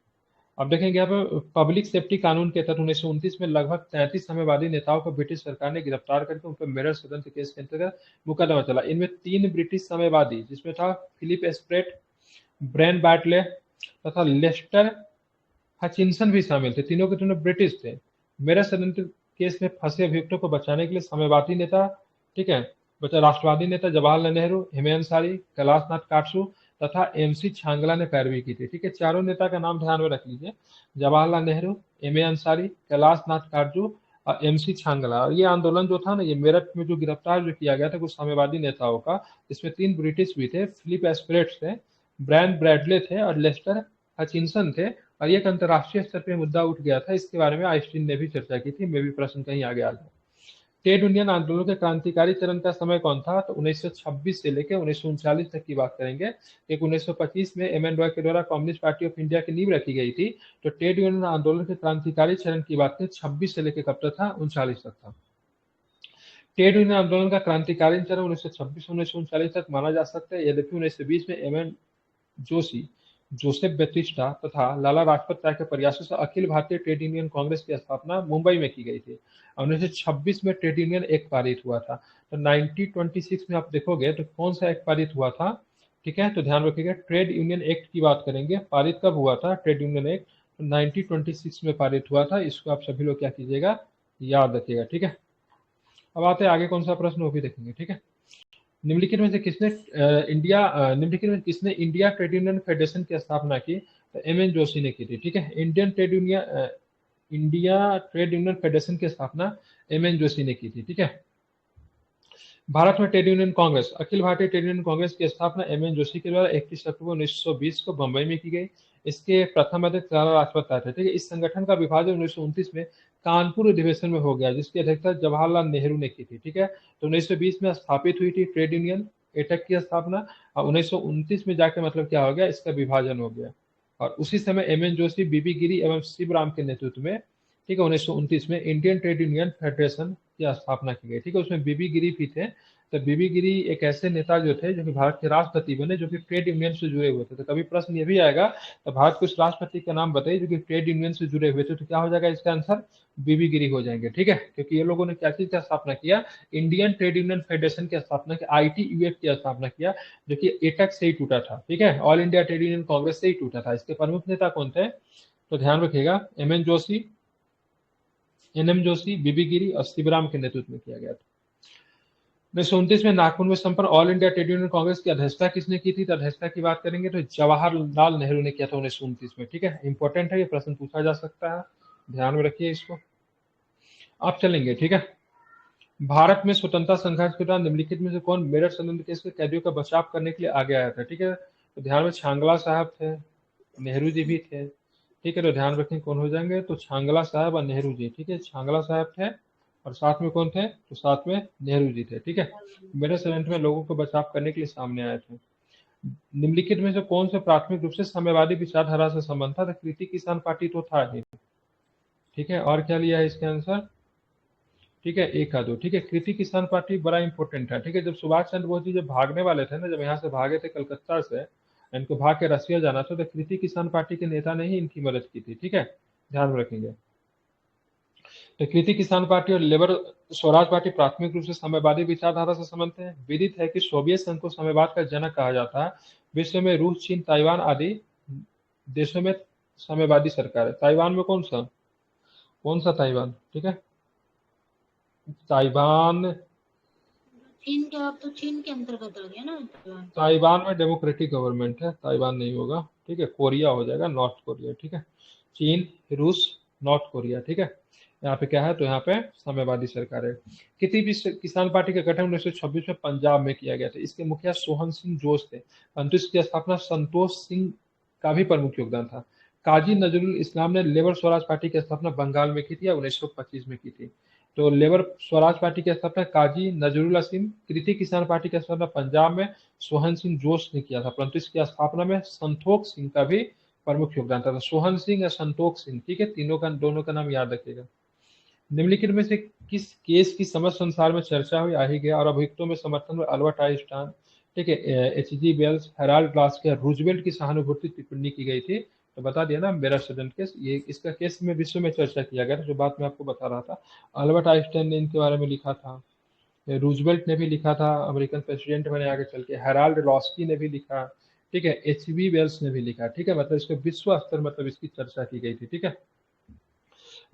अब देखेंगे यहाँ पे पब्लिक सेफ्टी कानून के तहत 1929 में लगभग 33 साम्यवादी नेताओं को ब्रिटिश सरकार ने गिरफ्तार करके उन पर मेरठ षड्यंत्र केस के अंतर्गत मुकदमा चला। इनमें 3 ब्रिटिश साम्यवादी, जिसमें था फिलिप स्प्रेट, ब्रेन बैटले तथा लेस्टर हचिंसन भी शामिल थे। तीनों के तीनों ब्रिटिश थे। मेरठ षड्यंत्र केस में फंसे अभियुक्तों को बचाने के लिए साम्यवादी नेता, ठीक है, राष्ट्रवादी नेता जवाहरलाल नेहरू, हेमंत अंसारी, कैलाश नाथ काटसू तथा एमसी छांगला ने पैरवी की थी। ठीक है, चारों नेता का नाम ध्यान में रख लीजिए, जवाहरलाल नेहरू, एम ए अंसारी, कैलाश नाथ काटजू और एमसी छांगला। और ये आंदोलन जो था ना, ये मेरठ में जो गिरफ्तार जो किया गया था कुछ साम्यवादी नेताओं का, इसमें 3 ब्रिटिश भी थे, फिलिप एस्प्रेट थे, ब्रायन ब्रैडले थे और लेस्टर हचिंसन थे। और ये एक अंतर्राष्ट्रीय स्तर पे मुद्दा उठ गया था। इसके बारे में आइंस्टीन ने भी चर्चा की थी। मे भी प्रश्न कहीं आगे आ जाए। ट्रेड यूनियन आंदोलन के क्रांतिकारी चरण का समय कौन था? तो 1926 से लेकर 1939 तक की बात करेंगे। एक 1925 में एम एन रॉय के द्वारा कम्युनिस्ट पार्टी ऑफ इंडिया की नींव रखी गई थी। तो ट्रेड यूनियन आंदोलन के क्रांतिकारी चरण की बात करें, 26 से लेकर कब तक था? 39 तक था। ट्रेड यूनियन आंदोलन का क्रांतिकारी चरण 1926 से 1939 तक माना जा सकता है। यद्यपि 1920 में एम एन जोशी, जोसेफ बैटिस्टा तथा लाला लाजपत राय के प्रयासों से अखिल भारतीय ट्रेड यूनियन कांग्रेस की स्थापना मुंबई में की गई थी। 1926 में ट्रेड यूनियन एक्ट पारित हुआ था। तो 1926 में आप देखोगे तो कौन सा एक्ट पारित हुआ था? ठीक है, तो ध्यान रखिएगा, ट्रेड यूनियन एक्ट की बात करेंगे। पारित कब हुआ था ट्रेड यूनियन एक्ट? तो 1926 में पारित हुआ था। इसको आप सभी लोग क्या कीजिएगा, याद रखिएगा। ठीक है, अब आते हैं आगे, कौन सा प्रश्न वो भी देखेंगे। ठीक है, निम्नलिखित में से किसने निम्नलिखित में किसने इंडिया ट्रेड यूनियन फेडरेशन की स्थापना की? तो एम एन जोशी ने की थी। ठीक है, इंडिया ट्रेड यूनियन फेडरेशन की स्थापना एम एन जोशी ने की थी। ठीक है, भारत में trade union Congress, Akhil Bharatiya trade union Congress की स्थापना एम एन जोशी के द्वारा 31 अक्टूबर 1920 को बंबई में की गई। इसके प्रथम अध्यक्ष लाला लाजपत राय थे। ठीक है, इस संगठन का विभाजन 1929 में कानपुर अधिवेशन में हो गया, जिसकी अध्यक्षता जवाहरलाल नेहरू ने की थी। ठीक है, तो 1920 में स्थापित हुई थी ट्रेड यूनियन एटक की स्थापना, और 1929 में जाके मतलब क्या हो गया, इसका विभाजन हो गया। और उसी समय एम एन जोशी, बीबी गिरी एवं शिवराम के नेतृत्व में, ठीक है, 1929 में इंडियन ट्रेड यूनियन फेडरेशन की स्थापना की गई। ठीक है, उसमें बीबी गिरी भी थे। तो बीबी गिरी एक ऐसे नेता जो थे, जो कि भारत के राष्ट्रपति बने, जो कि ट्रेड यूनियन से जुड़े हुए थे। तो कभी प्रश्न ये भी आएगा, तो भारत के उस राष्ट्रपति का नाम बताइए जो कि ट्रेड यूनियन से जुड़े हुए थे, तो क्या हो जाएगा इसका आंसर? बीबी गिरी हो जाएंगे। ठीक है, क्योंकि ये लोगों ने क्या चीज का स्थापना किया? इंडियन ट्रेड यूनियन फेडरेशन की स्थापना की, ITUF की स्थापना किया, जो कि एटक से ही टूटा था। ठीक है, all India trade union Congress से ही टूटा था। इसके प्रमुख नेता कौन थे? तो ध्यान रखिएगा, M N Joshi, NM Joshi, B गिरी और शिवराम के नेतृत्व में किया गया था। 1929 में नागपुर में संपन्न all India trade union Congress की अध्यक्षता किसने की थी? तो अध्यक्षता की बात करेंगे तो जवाहरलाल नेहरू ने किया था 1929 में। ठीक है, इंपॉर्टेंट है, ये प्रश्न पूछा जा सकता है, ध्यान में रखिए इसको। आप चलेंगे। ठीक है, भारत में स्वतंत्रता संघर्ष के दौरान निम्नलिखित में से कौन मेरठ षड्यंत्र केस के कैदियों का बचाव करने के लिए आगे आया था? ठीक है, तो ध्यान में छांगला साहब थे, नेहरू जी भी थे। ठीक है, तो ध्यान रखें कौन हो जाएंगे, तो छांगला साहब और नेहरू जी। ठीक है, छांगला साहब थे और साथ में कौन थे? तो साथ में नेहरू जी थे। ठीक है, मेरे सेनेट में लोगों को बचाव करने के लिए सामने आए थे। निम्नलिखित में से कौन से प्राथमिक रूप से साम्यवादी विचारधारा से संबंध था? तो कृति किसान पार्टी तो था ही। ठीक है, और क्या लिया है इसके आंसर? ठीक है, एक का दो। ठीक है, कृति किसान पार्टी बड़ा इंपॉर्टेंट है। ठीक है, जब सुभाष चंद्र बोस जी जब भागने वाले थे ना, जब यहाँ से भागे थे कलकत्ता से, इनको भाग के रसिया जाना था, तो कृति किसान पार्टी के नेता ने ही इनकी मदद की थी। ठीक है, ध्यान में रखेंगे। तो कृति किसान पार्टी और लेबर स्वराज पार्टी प्राथमिक रूप से साम्यवादी विचारधारा से संबंधित है। विदित है कि सोवियत संघ को साम्यवाद का जनक कहा जाता है। विश्व में रूस, चीन, ताइवान आदि देशों में साम्यवादी सरकार है। ताइवान में कौन सा ताइवान? ठीक है, ताइवान, चीन के, अब तो चीन के अंतर्गत आ गया ना ताइवान। ताइवान में डेमोक्रेटिक गवर्नमेंट है, ताइवान नहीं होगा। ठीक है, कोरिया हो जाएगा, नॉर्थ कोरिया। ठीक है, चीन, रूस, नॉर्थ कोरिया। ठीक है, यहाँ पे क्या है? तो यहाँ पे साम्यवादी सरकार है। किसी भी किसान पार्टी का गठन 1926 में पंजाब में किया गया था। इसके मुखिया सोहन सिंह जोश थे, परंतु इसकी स्थापना संतोष सिंह का भी प्रमुख योगदान था। काजी नजरुल इस्लाम ने लेबर स्वराज पार्टी की स्थापना बंगाल में की थी, 1925 में की थी। तो लेबर स्वराज पार्टी की स्थापना काजी नजरुल असीम, कृति किसान पार्टी की स्थापना पंजाब में सोहन सिंह जोश ने किया था, परंतु इसकी स्थापना में संतोख सिंह का भी प्रमुख योगदान था। तो सोहन सिंह या संतोख सिंह, ठीक है, दोनों का नाम याद रखिएगा। निम्नलिखित में से किस केस की समस्त संसार में चर्चा हुई, आ ही गया, और अभियुक्तों में समर्थन में अल्बर्ट आइंस्टाइन, ठीक है, H G Wells, Harold Laski, Roosevelt की सहानुभूति टिप्पणी की गई थी। तो बता दिया ना, मेरा स्टूडेंट केस, ये इसका केस में विश्व में चर्चा किया गया था, जो बात मैं आपको बता रहा था। अल्बर्ट आइंस्टाइन ने इनके बारे में लिखा था, रूजवेल्ट ने भी लिखा था, अमेरिकन प्रेसिडेंट बने आगे चल के, हेराल्ड लॉस्की ने भी लिखा, ठीक है, एच बी वेल्स ने भी लिखा। ठीक है, मतलब इसको विश्व स्तर, मतलब इसकी चर्चा की गई थी। ठीक है,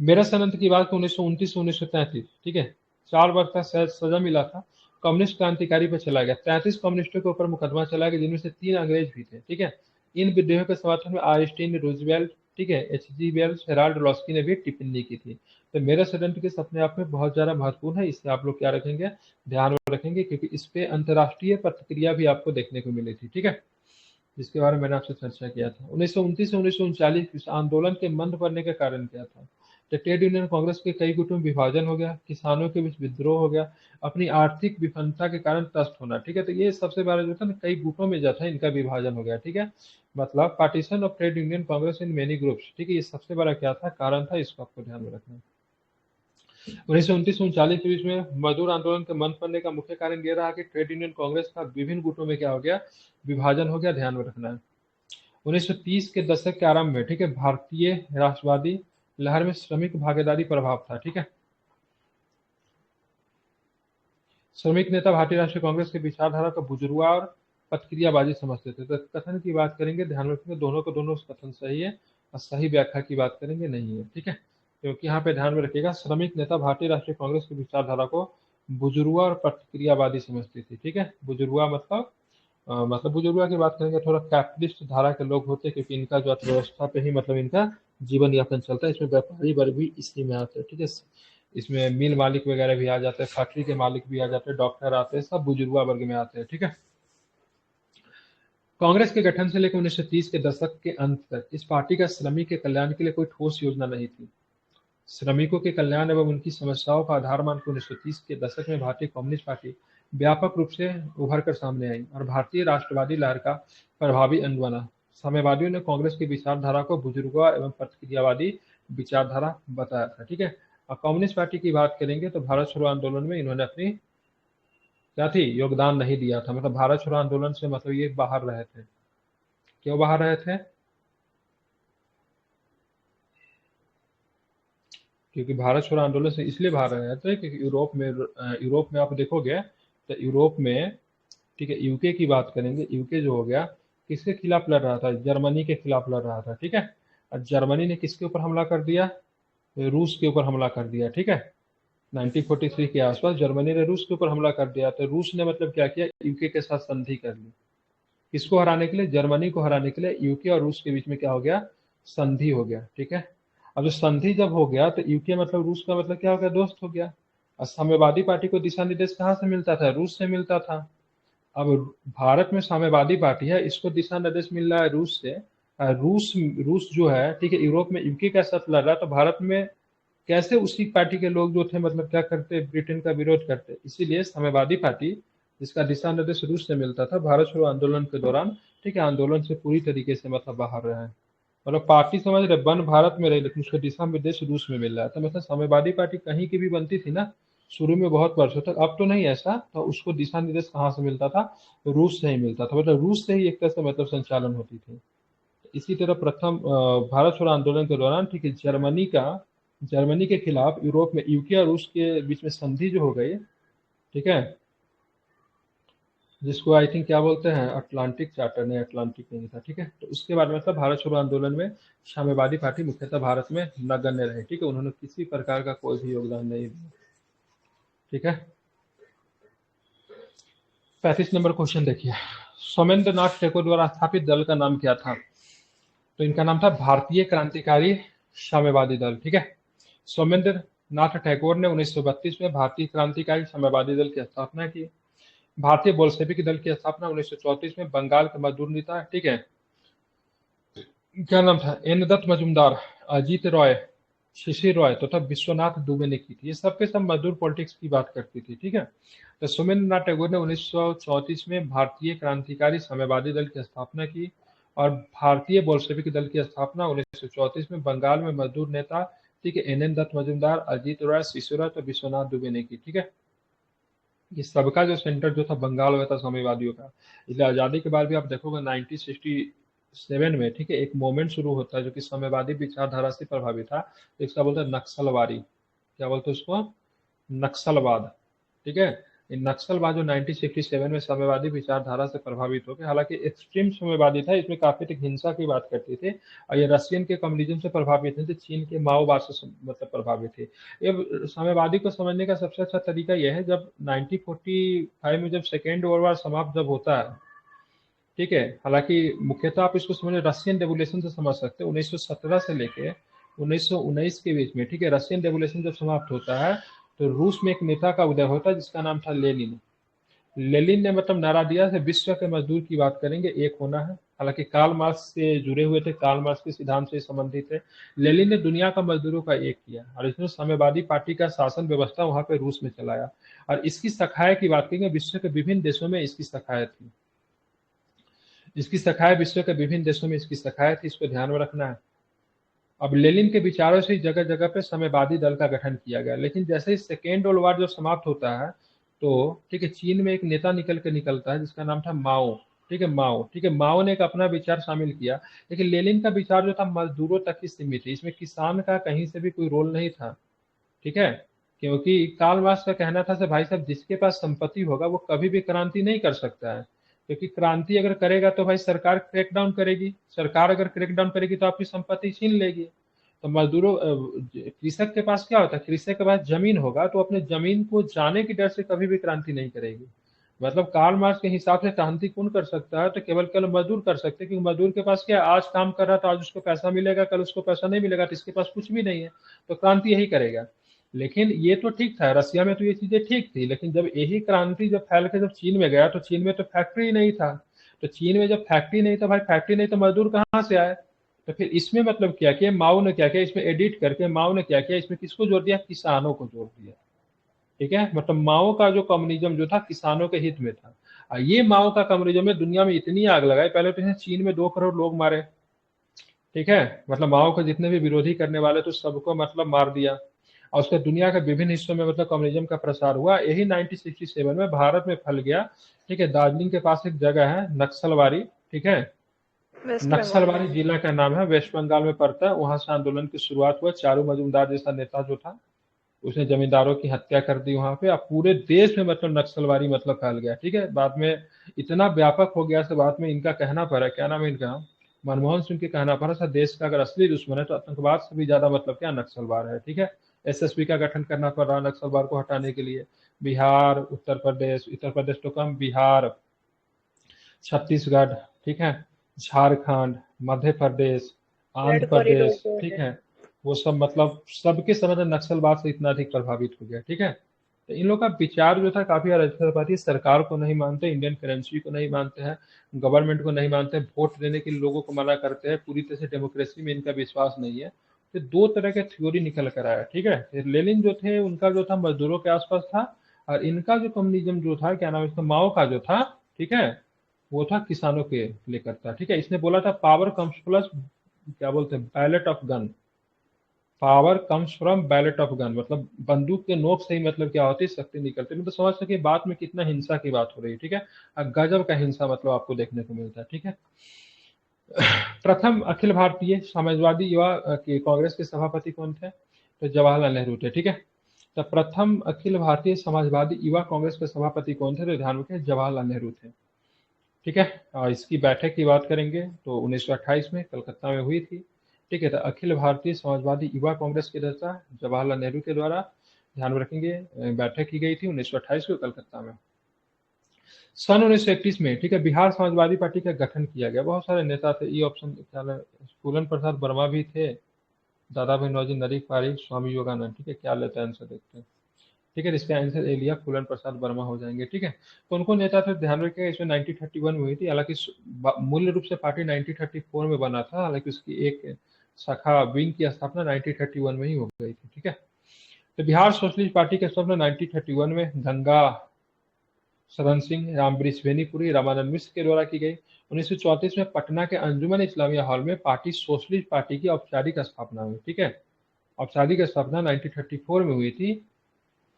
मेरा सनंत की बात 1929 से 1933, ठीक है, 4 वर्ष का सजा मिला था। कम्युनिस्ट क्रांतिकारी पर चला गया। 33 कम्युनिस्टों के ऊपर मुकदमा चला गया, जिनमें से 3 अंग्रेज भी थे। ठीक है, इन विद्रोहियों के समर्थन में आइंस्टीन, रूजवेल्ट, ठीक है, H G Wells, Herald Laski ने भी टिप्पणी की थी। तो मेरा सदन के अपने आप में बहुत ज्यादा महत्वपूर्ण है, इससे आप लोग क्या रखेंगे? ध्यान में रखेंगे, क्योंकि इस पे अंतर्राष्ट्रीय प्रतिक्रिया भी आपको देखने को मिली थी। ठीक है, जिसके बारे में मैंने आपसे चर्चा किया था। 1929 से 1939 आंदोलन के मंद पड़ने का कारण क्या था? तो ट्रेड यूनियन कांग्रेस के कई गुटों में विभाजन हो गया, किसानों के बीच विद्रोह हो गया, अपनी आर्थिक विफलता के कारण त्रस्त होना। ठीक है, तो ये सबसे बड़ा जो था ना, कई गुटों में जो था इनका विभाजन हो गया। ठीक है, मतलब partition of trade union Congress in many groups. ठीक है, ये सबसे बड़ा क्या था? कारण था, इसको आपको ध्यान में रखना है। 1929 के बीच में मजदूर आंदोलन के मंद पड़ने का मुख्य कारण यह रहा कि ट्रेड यूनियन कांग्रेस का विभिन्न गुटों में क्या हो गया? विभाजन हो गया। ध्यान में रखना है। 1930 के दशक के आरंभ में, ठीक है, भारतीय राष्ट्रवादी लहर में श्रमिक भागीदारी प्रभाव था। ठीक है, श्रमिक नेता भारतीय राष्ट्रीय कांग्रेस के विचारधारा को बुजुर्गवा और प्रतिक्रियाबाजी समझते थे। तो कथन की बात करेंगे, ध्यान रखेंगे, दोनों को दोनों कथन सही है, और सही व्याख्या की बात करेंगे नहीं है। ठीक है, क्योंकि यहाँ पे ध्यान में रखिएगा, श्रमिक नेता भारतीय राष्ट्रीय कांग्रेस की विचारधारा को बुजुर्गवा और प्रतिक्रियावादी समझती थी। ठीक है, बुजुर्गवा मतलब बुजुर्गों की बात करेंगे, थोड़ा कैपिटलिस्ट धारा के लोग होते हैं, क्योंकि इनका जो अर्थव्यवस्था पे ही मतलब इनका जीवन यापन चलता है। इसमें व्यापारी वर्ग भी इसी में आते हैं। ठीक है, इसमें मिल मालिक वगैरह भी आ जाते हैं, फैक्ट्री के मालिक भी आ जाते हैं, डॉक्टर आते हैं, सब बुजुर्गा वर्ग में आते हैं। ठीक है, कांग्रेस के गठन से लेकर 1930 के दशक के अंत तक इस पार्टी का श्रमिक के कल्याण के लिए कोई ठोस योजना नहीं थी। श्रमिकों के कल्याण एवं उनकी समस्याओं का आधार मानकर 1930 के दशक में भारतीय कम्युनिस्ट पार्टी व्यापक रूप से उभर कर सामने आई और भारतीय राष्ट्रवादी लहर का प्रभावी अंग बना। साम्यवादियों ने कांग्रेस की विचारधारा को बुजुर्गों एवं प्रतिक्रियावादी विचारधारा बताया था। ठीक है, और कम्युनिस्ट पार्टी की बात करेंगे तो भारत छोड़ो आंदोलन में इन्होंने अपनी क्या थी? योगदान नहीं दिया था। मतलब भारत छोड़ो आंदोलन से मतलब ये बाहर रहे थे। क्यों बाहर रहे थे? क्योंकि भारत छोड़ो आंदोलन से इसलिए बाहर रहे थे क्योंकि यूरोप में आप देखोगे तो यूरोप में, ठीक है, यूके की बात करेंगे, यूके जो हो गया किसके खिलाफ लड़ रहा था? जर्मनी के खिलाफ लड़ रहा था। ठीक है, और जर्मनी ने किसके ऊपर हमला कर दिया? रूस के ऊपर हमला कर दिया। ठीक है, 1943 के आसपास जर्मनी ने रूस के ऊपर हमला कर दिया। तो रूस ने मतलब क्या किया? यूके के साथ संधि कर ली। किसको हराने के लिए? जर्मनी को हराने के लिए यूके और रूस के बीच में क्या हो गया? संधि हो गया। ठीक है, अब जो संधि जब हो गया तो यूके मतलब रूस का मतलब क्या हो गया? दोस्त हो गया। और साम्यवादी पार्टी को दिशा निर्देश कहाँ से मिलता था? रूस से मिलता था। अब भारत में साम्यवादी पार्टी है, इसको दिशा निर्देश मिल रहा है रूस से। रूस रूस जो है, ठीक है, यूरोप में यूके के साथ लड़ रहा है, तो भारत में कैसे उसी पार्टी के लोग जो थे मतलब क्या करते, ब्रिटेन का विरोध करते। इसीलिए साम्यवादी पार्टी, जिसका दिशा निर्देश रूस से मिलता था, भारत छोड़ो आंदोलन के दौरान, ठीक है, आंदोलन से पूरी तरीके से मतलब बाहर रहे हैं। मतलब पार्टी समझ रहे, वन भारत में रही, लेकिन उसका दिशा निर्देश रूस में मिल रहा था। मतलब साम्यवादी पार्टी कहीं की भी बनती थी ना शुरू में बहुत वर्षों तक, अब तो नहीं ऐसा, तो उसको दिशा निर्देश कहाँ से मिलता था, तो रूस से ही मिलता था। मतलब रूस से ही एक तरह से मतलब संचालन होती थी। इसी तरह प्रथम भारत छोड़ो आंदोलन के दौरान, ठीक है, जर्मनी के खिलाफ यूरोप में यूके और रूस के बीच में संधि जो हो गई, ठीक है, जिसको आई थिंक क्या बोलते हैं, अटलांटिक चार्टर, नहीं अटलांटिक नहीं था, ठीक है। तो उसके बाद मतलब भारत छोड़ो आंदोलन में साम्यवादी पार्टी मुख्यतः भारत में नगण्य रहे, ठीक है, उन्होंने किसी प्रकार का कोई भी योगदान नहीं दिया, ठीक है। 35 नंबर क्वेश्चन देखिए, सोमेंद्र नाथ टैगोर द्वारा स्थापित दल का नाम क्या था? तो इनका नाम था भारतीय क्रांतिकारी साम्यवादी दल, ठीक है। सोमेंद्र नाथ टैगोर ने 1932 में भारतीय क्रांतिकारी साम्यवादी दल की स्थापना की। भारतीय बोल्शेविक दल की स्थापना 1934 में बंगाल के मजदूर नेता, ठीक है, क्या नाम था, एन दत्त मजूमदार, अजीत रॉय, शिशिर रॉय तथा विश्वनाथ दुबे ने की थी। ये सबके सब मजदूर पॉलिटिक्स की बात करती थी, ठीक है। तो सुमेंद्र नाथ टैगोर ने 1934 में भारतीय क्रांतिकारी साम्यवादी दल की स्थापना की और भारतीय बोल्शेविक दल की स्थापना 1934 में बंगाल में मजदूर नेता, ठीक है, एन दत्त मजूमदार, अजीत रॉय, शिशिर रॉय तो विश्वनाथ दुबे ने की, ठीक है। ये सबका जो सेंटर जो था बंगाल में था साम्यवादियों का। इसलिए आज़ादी के बाद भी आप देखोगे 1967 में, ठीक है, एक मूवमेंट शुरू होता है जो कि साम्यवादी विचारधारा से प्रभावित था। इसका बोलते हैं नक्सलवादी, क्या बोलते हैं उसको, नक्सलवाद, ठीक है। ये नक्सलवाद जो 1967 में साम्यवादी विचारधारा से प्रभावित हो गए, हालांकि एक्सट्रीम साम्यवादी था, इसमें काफी तक हिंसा की बात करते थे और ये रशियन के कम्युनिज्म से प्रभावित नहीं थे, चीन के माओवाद से मतलब प्रभावित थे। ये साम्यवादी को समझने का सबसे अच्छा तरीका यह है, जब 1945 में जब सेकेंड वर्ल्ड वॉर समाप्त जब होता है, ठीक है, हालांकि मुख्यतः आप इसको समझ रशियन रेवोल्यूशन से समझ सकते हैं, 1917 से लेके 1919 के बीच में, ठीक है, रशियन रेवोल्यूशन जब समाप्त होता है तो रूस में एक नेता का उदय होता है जिसका नाम था लेनिन। लेनिन ने मतलब नारा दिया है विश्व के मजदूर की बात करेंगे, एक होना है। हालांकि कार्ल मार्क्स से जुड़े हुए थे, कार्ल मार्क्स के सिद्धांत से संबंधित थे। लेनिन ने दुनिया का मजदूरों का एक किया और इसने साम्यवादी पार्टी का शासन व्यवस्था वहां पे रूस में चलाया। और इसकी शाखाएं की बात करेंगे, विश्व के विभिन्न देशों में इसकी शाखाएं थी, इसकी शाखाएं विश्व के विभिन्न देशों में इसकी शाखाएं थी, इसको ध्यान में रखना है। अब लेनिन के विचारों से जगह जगह पे साम्यवादी दल का गठन किया गया, लेकिन जैसे ही सेकेंड वर्ल्ड वॉर जो समाप्त होता है तो, ठीक है, चीन में एक नेता निकलता है जिसका नाम था माओ, ठीक है, माओ, ठीक है, माओ ने एक अपना विचार शामिल किया। लेकिन लेनिन का विचार जो था मजदूरों तक ही सीमित है, इसमें किसान का कहीं से भी कोई रोल नहीं था, ठीक है। क्योंकि कार्ल मार्क्स का कहना था कि भाई साहब जिसके पास संपत्ति होगा वो कभी भी क्रांति नहीं कर सकता है, क्योंकि क्रांति अगर करेगा तो भाई सरकार क्रैकडाउन करेगी, सरकार अगर क्रैकडाउन करेगी तो आपकी संपत्ति छीन लेगी। तो मजदूरों कृषक के पास क्या होता है, कृषक के पास जमीन होगा तो अपने जमीन को जाने की डर से कभी भी क्रांति नहीं करेगी। मतलब कार्ल मार्क्स के हिसाब से क्रांति कौन कर सकता है, तो केवल केवल मजदूर कर सकते हैं, क्योंकि मजदूर के पास क्या है, आज काम कर रहा है तो आज उसको पैसा मिलेगा, कल उसको पैसा नहीं मिलेगा, तो इसके पास कुछ भी नहीं है, तो क्रांति यही करेगा। लेकिन ये तो ठीक था, रसिया में तो ये चीजें ठीक थी, लेकिन जब यही क्रांति जब फैल के जब चीन में गया तो चीन में तो फैक्ट्री नहीं था। तो चीन में जब फैक्ट्री नहीं था, भाई फैक्ट्री नहीं तो मजदूर कहाँ से आए। तो फिर इसमें मतलब क्या किया माओ ने, क्या किया इसमें एडिट करके माओ ने क्या किया, इसमें किसको जोड़ दिया, किसानों को जोड़ दिया, ठीक है। मतलब माओ का जो कम्युनिज्म जो था किसानों के हित में था। ये माओ का कम्युनिज्म में दुनिया में इतनी आग लगाई, पहले तो चीन में 2 करोड़ लोग मारे, ठीक है, मतलब माओ को जितने भी विरोधी करने वाले तो सबको मतलब मार दिया। और उसके दुनिया के विभिन्न हिस्सों में मतलब कम्युनिज्म का प्रसार हुआ। यही 1967 में भारत में फैल गया, ठीक है। दार्जिलिंग के पास एक जगह है नक्सलवाड़ी, ठीक है, वेस्ट बंगाल नक्सलबाड़ी में। जिला का नाम है, वेस्ट बंगाल में पड़ता है। वहां से आंदोलन की शुरुआत हुआ, चारू मजूमदार जैसा नेता जो था उसने जमींदारों की हत्या कर दी वहां पे। अब पूरे देश में मतलब नक्सलवादी मतलब फैल गया, ठीक है। बाद में इतना व्यापक हो गया, से बाद में इनका कहना पड़ा, क्या नाम है इनका, मनमोहन सिंह के कहना पड़ा था देश का अगर असली दुश्मन है तो आतंकवाद से भी ज्यादा मतलब क्या नक्सलवाद है, ठीक है। एसएसपी का गठन करना पड़ रहा नक्सलवाद को हटाने के लिए। बिहार, उत्तर प्रदेश तो कम, बिहार, छत्तीसगढ़, ठीक है, झारखंड, मध्य प्रदेश, आंध्र रेड कॉरिडोर प्रदेश, जो ठीक है। है, वो सब मतलब सबके समय में नक्सलवाद से इतना अधिक प्रभावित हो गया, ठीक है। तो इन लोग का विचार जो था काफी राष्ट्रवादी, सरकार को नहीं मानते, इंडियन करेंसी को नहीं मानते हैं, गवर्नमेंट को नहीं मानते, वोट देने के लोगों को मना करते हैं, पूरी तरह से डेमोक्रेसी में इनका विश्वास नहीं है। तो दो तरह के थ्योरी निकल कर आया, ठीक है। फिर लेनिन जो थे उनका जो था मजदूरों के आसपास था, और इनका जो कम्युनिज्म जो था, क्या नाम है इसका, माओ का जो था, ठीक है, वो था किसानों के लेकर था, ठीक है। इसने बोला था पावर कम्स प्लस, क्या बोलते हैं, Ballad of gun, power comes from Ballad of gun, मतलब बंदूक के नोक से ही मतलब क्या होती है, शक्ति निकलती है। मतलब समझ सके बात में कितना हिंसा की बात हो रही है, ठीक है। और गजब का हिंसा मतलब आपको देखने को मिलता है, ठीक है। प्रथम अखिल भारतीय समाजवादी युवा के कांग्रेस के सभापति कौन थे, तो जवाहरलाल नेहरू थे, ठीक है। तो प्रथम अखिल भारतीय समाजवादी युवा कांग्रेस के सभापति कौन थे, तो ध्यान रखें जवाहरलाल नेहरू थे, ठीक है। और इसकी बैठक की बात करेंगे तो 1928 में कलकत्ता में हुई थी, ठीक है। तो अखिल भारतीय समाजवादी युवा कांग्रेस के नेता जवाहरलाल नेहरू के द्वारा, ध्यान में रखेंगे, बैठक की गई थी 1928 को कलकत्ता में। सन 1931 में, ठीक है, बिहार समाजवादी पार्टी का गठन किया गया। बहुत सारे नेता थे, ई ऑप्शन क्या है, फूलन प्रसाद वर्मा भी थे, दादा भाई नौजी, नरीक पारिक, स्वामी योगानंद, ठीक है। क्या लेता है आंसर, देखते हैं, ठीक है। इसका आंसर ए लिया, फूलन प्रसाद वर्मा हो जाएंगे, ठीक है। कौन कौन नेता थे, ध्यान रखिएगा। इसमें 1931 में हुई थी, हालांकि मूल रूप से पार्टी 1934 में बना था, हालांकि उसकी एक शाखा विंग की स्थापना 1931 में ही हो गई थी, ठीक है। तो बिहार सोशलिस्ट पार्टी की स्थापना 1931 में गंगा सदन सिंह, रामवृक्ष बेनीपुरी, रामानंद मिश्र के द्वारा की गई। 1934 में पटना के अंजुमन इस्लामिया हॉल में पार्टी सोशलिस्ट पार्टी की औपचारिक स्थापना हुई, ठीक है। औपचारिक स्थापना 1934 में हुई थी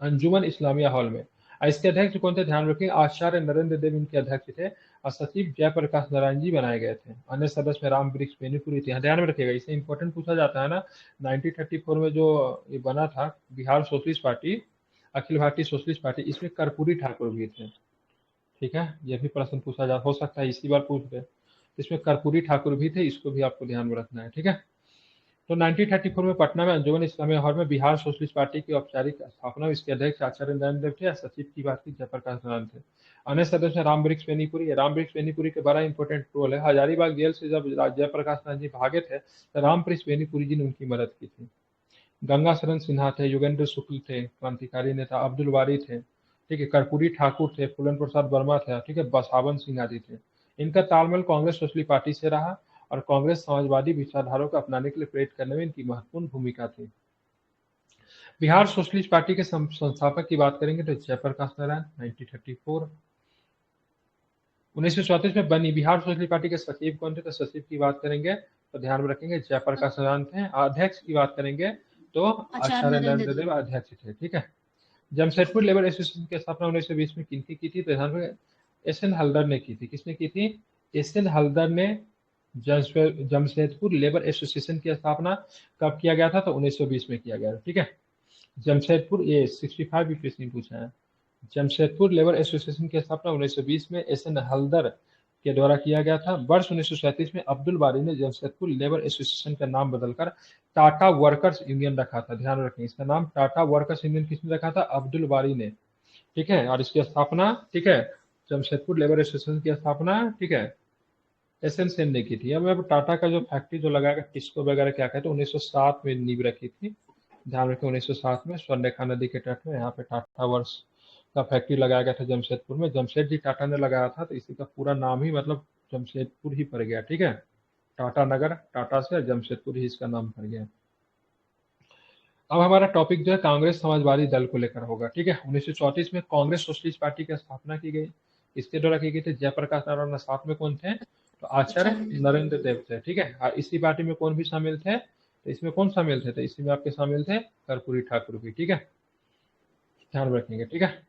अंजुमन इस्लामिया हॉल में। और इसके अध्यक्ष कौन थे, ध्यान रखें, आचार्य नरेंद्र देव इनके अध्यक्ष थे, और सचिव जयप्रकाश नारायण जी बनाए गए थे। अन्य सदस्य में राम वृक्ष बेनीपुरी थे। ध्यान में रखिएगा, इससे इंपॉर्टेंट पूछा जाता है ना, 1934 में जो ये बना था Bihar socialist party, Akhil Bharatiya socialist party, इसमें कर्पूरी ठाकुर भी थे, ठीक है। ये भी प्रश्न पूछा जा हो सकता है, इसी बार पूछ दे। इसमें कर्पूरी ठाकुर भी थे, इसको भी आपको ध्यान में रखना है, ठीक है। तो 1934 में पटना में अंजुमन इस्लामिया हॉल में बिहार सोशलिस्ट पार्टी की औपचारिक स्थापना, इसके अध्यक्ष आचार्य नारायण देव थे, सचिव की बात की जयप्रकाश नारायण थे। अन्य सदस्य राम वृक्ष बेनीपुरी। राम वृक्ष बेनीपुरी के बड़ा इंपॉर्टेंट रोल है, हजारीबाग जेल से जब जयप्रकाश नारायण जी भागे थे तो राम वृक्ष बेनीपुरी जी ने उनकी मदद की थी। गंगा शरण सिन्हा थे, योगेंद्र शुक्ल थे, क्रांतिकारी नेता अब्दुल वारी थे, ठीक है। कर्पूरी ठाकुर थे, फूलन प्रसाद वर्मा थे, ठीक है, बसावन सिंह आदि थे। इनका तालमेल कांग्रेस सोशलिस्ट पार्टी से रहा, और कांग्रेस समाजवादी विचारधारा को अपनाने के लिए प्रेरित करने में इनकी महत्वपूर्ण भूमिका थी। बिहार सोशलिस्ट पार्टी के संस्थापक की बात करेंगे तो जयप्रकाश नारायण, 1934। 1934 में बनी बिहार सोशलिस्ट पार्टी के सचिव कौन थे, तो सचिव की बात करेंगे तो ध्यान में रखेंगे जयप्रकाश नारायण थे। अध्यक्ष की बात करेंगे तो आचार्य आचार्य नरेंद्र नरेंद्र देव। देव अध्यक्ष थे, ठीक है। जमशेदपुर लेबर एसोसिएशन की स्थापना 1920 में किनकी की थी, तो ध्यान में एस एन हल्दर ने की थी। किसने की थी, एस एन हल्दर ने जमशेदपुर लेबर एसोसिएशन की स्थापना कब किया गया था, तो 1920 में किया गया था, ठीक है। जमशेदपुर, ये 65 भी प्रश्न पूछा है। जमशेदपुर लेबर एसोसिएशन की स्थापना 1920 में एस एन हल्दर के द्वारा किया गया था। वर्ष 1937 में अब्दुल बारी ने जमशेदपुर लेबर एसोसिएशन का नाम बदलकर टाटा वर्कर्स यूनियन रखा था। ध्यान रखें, इसका नाम टाटा वर्कर्स यूनियन किसने रखा था, अब्दुल बारी ने, ठीक है। और इसकी स्थापना, ठीक है, जमशेदपुर लेबर एसोसिएशन की स्थापना, ठीक है, एस एन सेन ने की थी। अब टाटा का जो फैक्ट्री जो लगाएगा टिस्को वगैरह क्या कहते हैं, 1907 में नींव रखी थी। ध्यान रखें 1907 में स्वर्णरेखा नदी के तट में यहाँ पे टाटा वर्क्स का फैक्ट्री लगाया गया था जमशेदपुर में। जमशेद जी टाटा ने लगाया था, तो इसी का पूरा नाम ही मतलब जमशेदपुर ही पड़ गया, ठीक है। टाटा नगर, टाटा से जमशेदपुर ही इसका नाम पड़ गया। अब हमारा टॉपिक जो है कांग्रेस समाजवादी दल को लेकर होगा, ठीक है। 1934 में कांग्रेस सोशलिस्ट पार्टी की स्थापना की गई, इसके द्वारा की गई थी जयप्रकाश नारायण, साथ में कौन थे, तो आचार्य नरेंद्र देव थे, ठीक है। और इसी पार्टी में कौन भी शामिल थे, तो इसमें कौन शामिल थे, तो इसी में आपके शामिल थे कर्पूरी ठाकुर भी, ठीक है। ध्यान रखेंगे, ठीक है।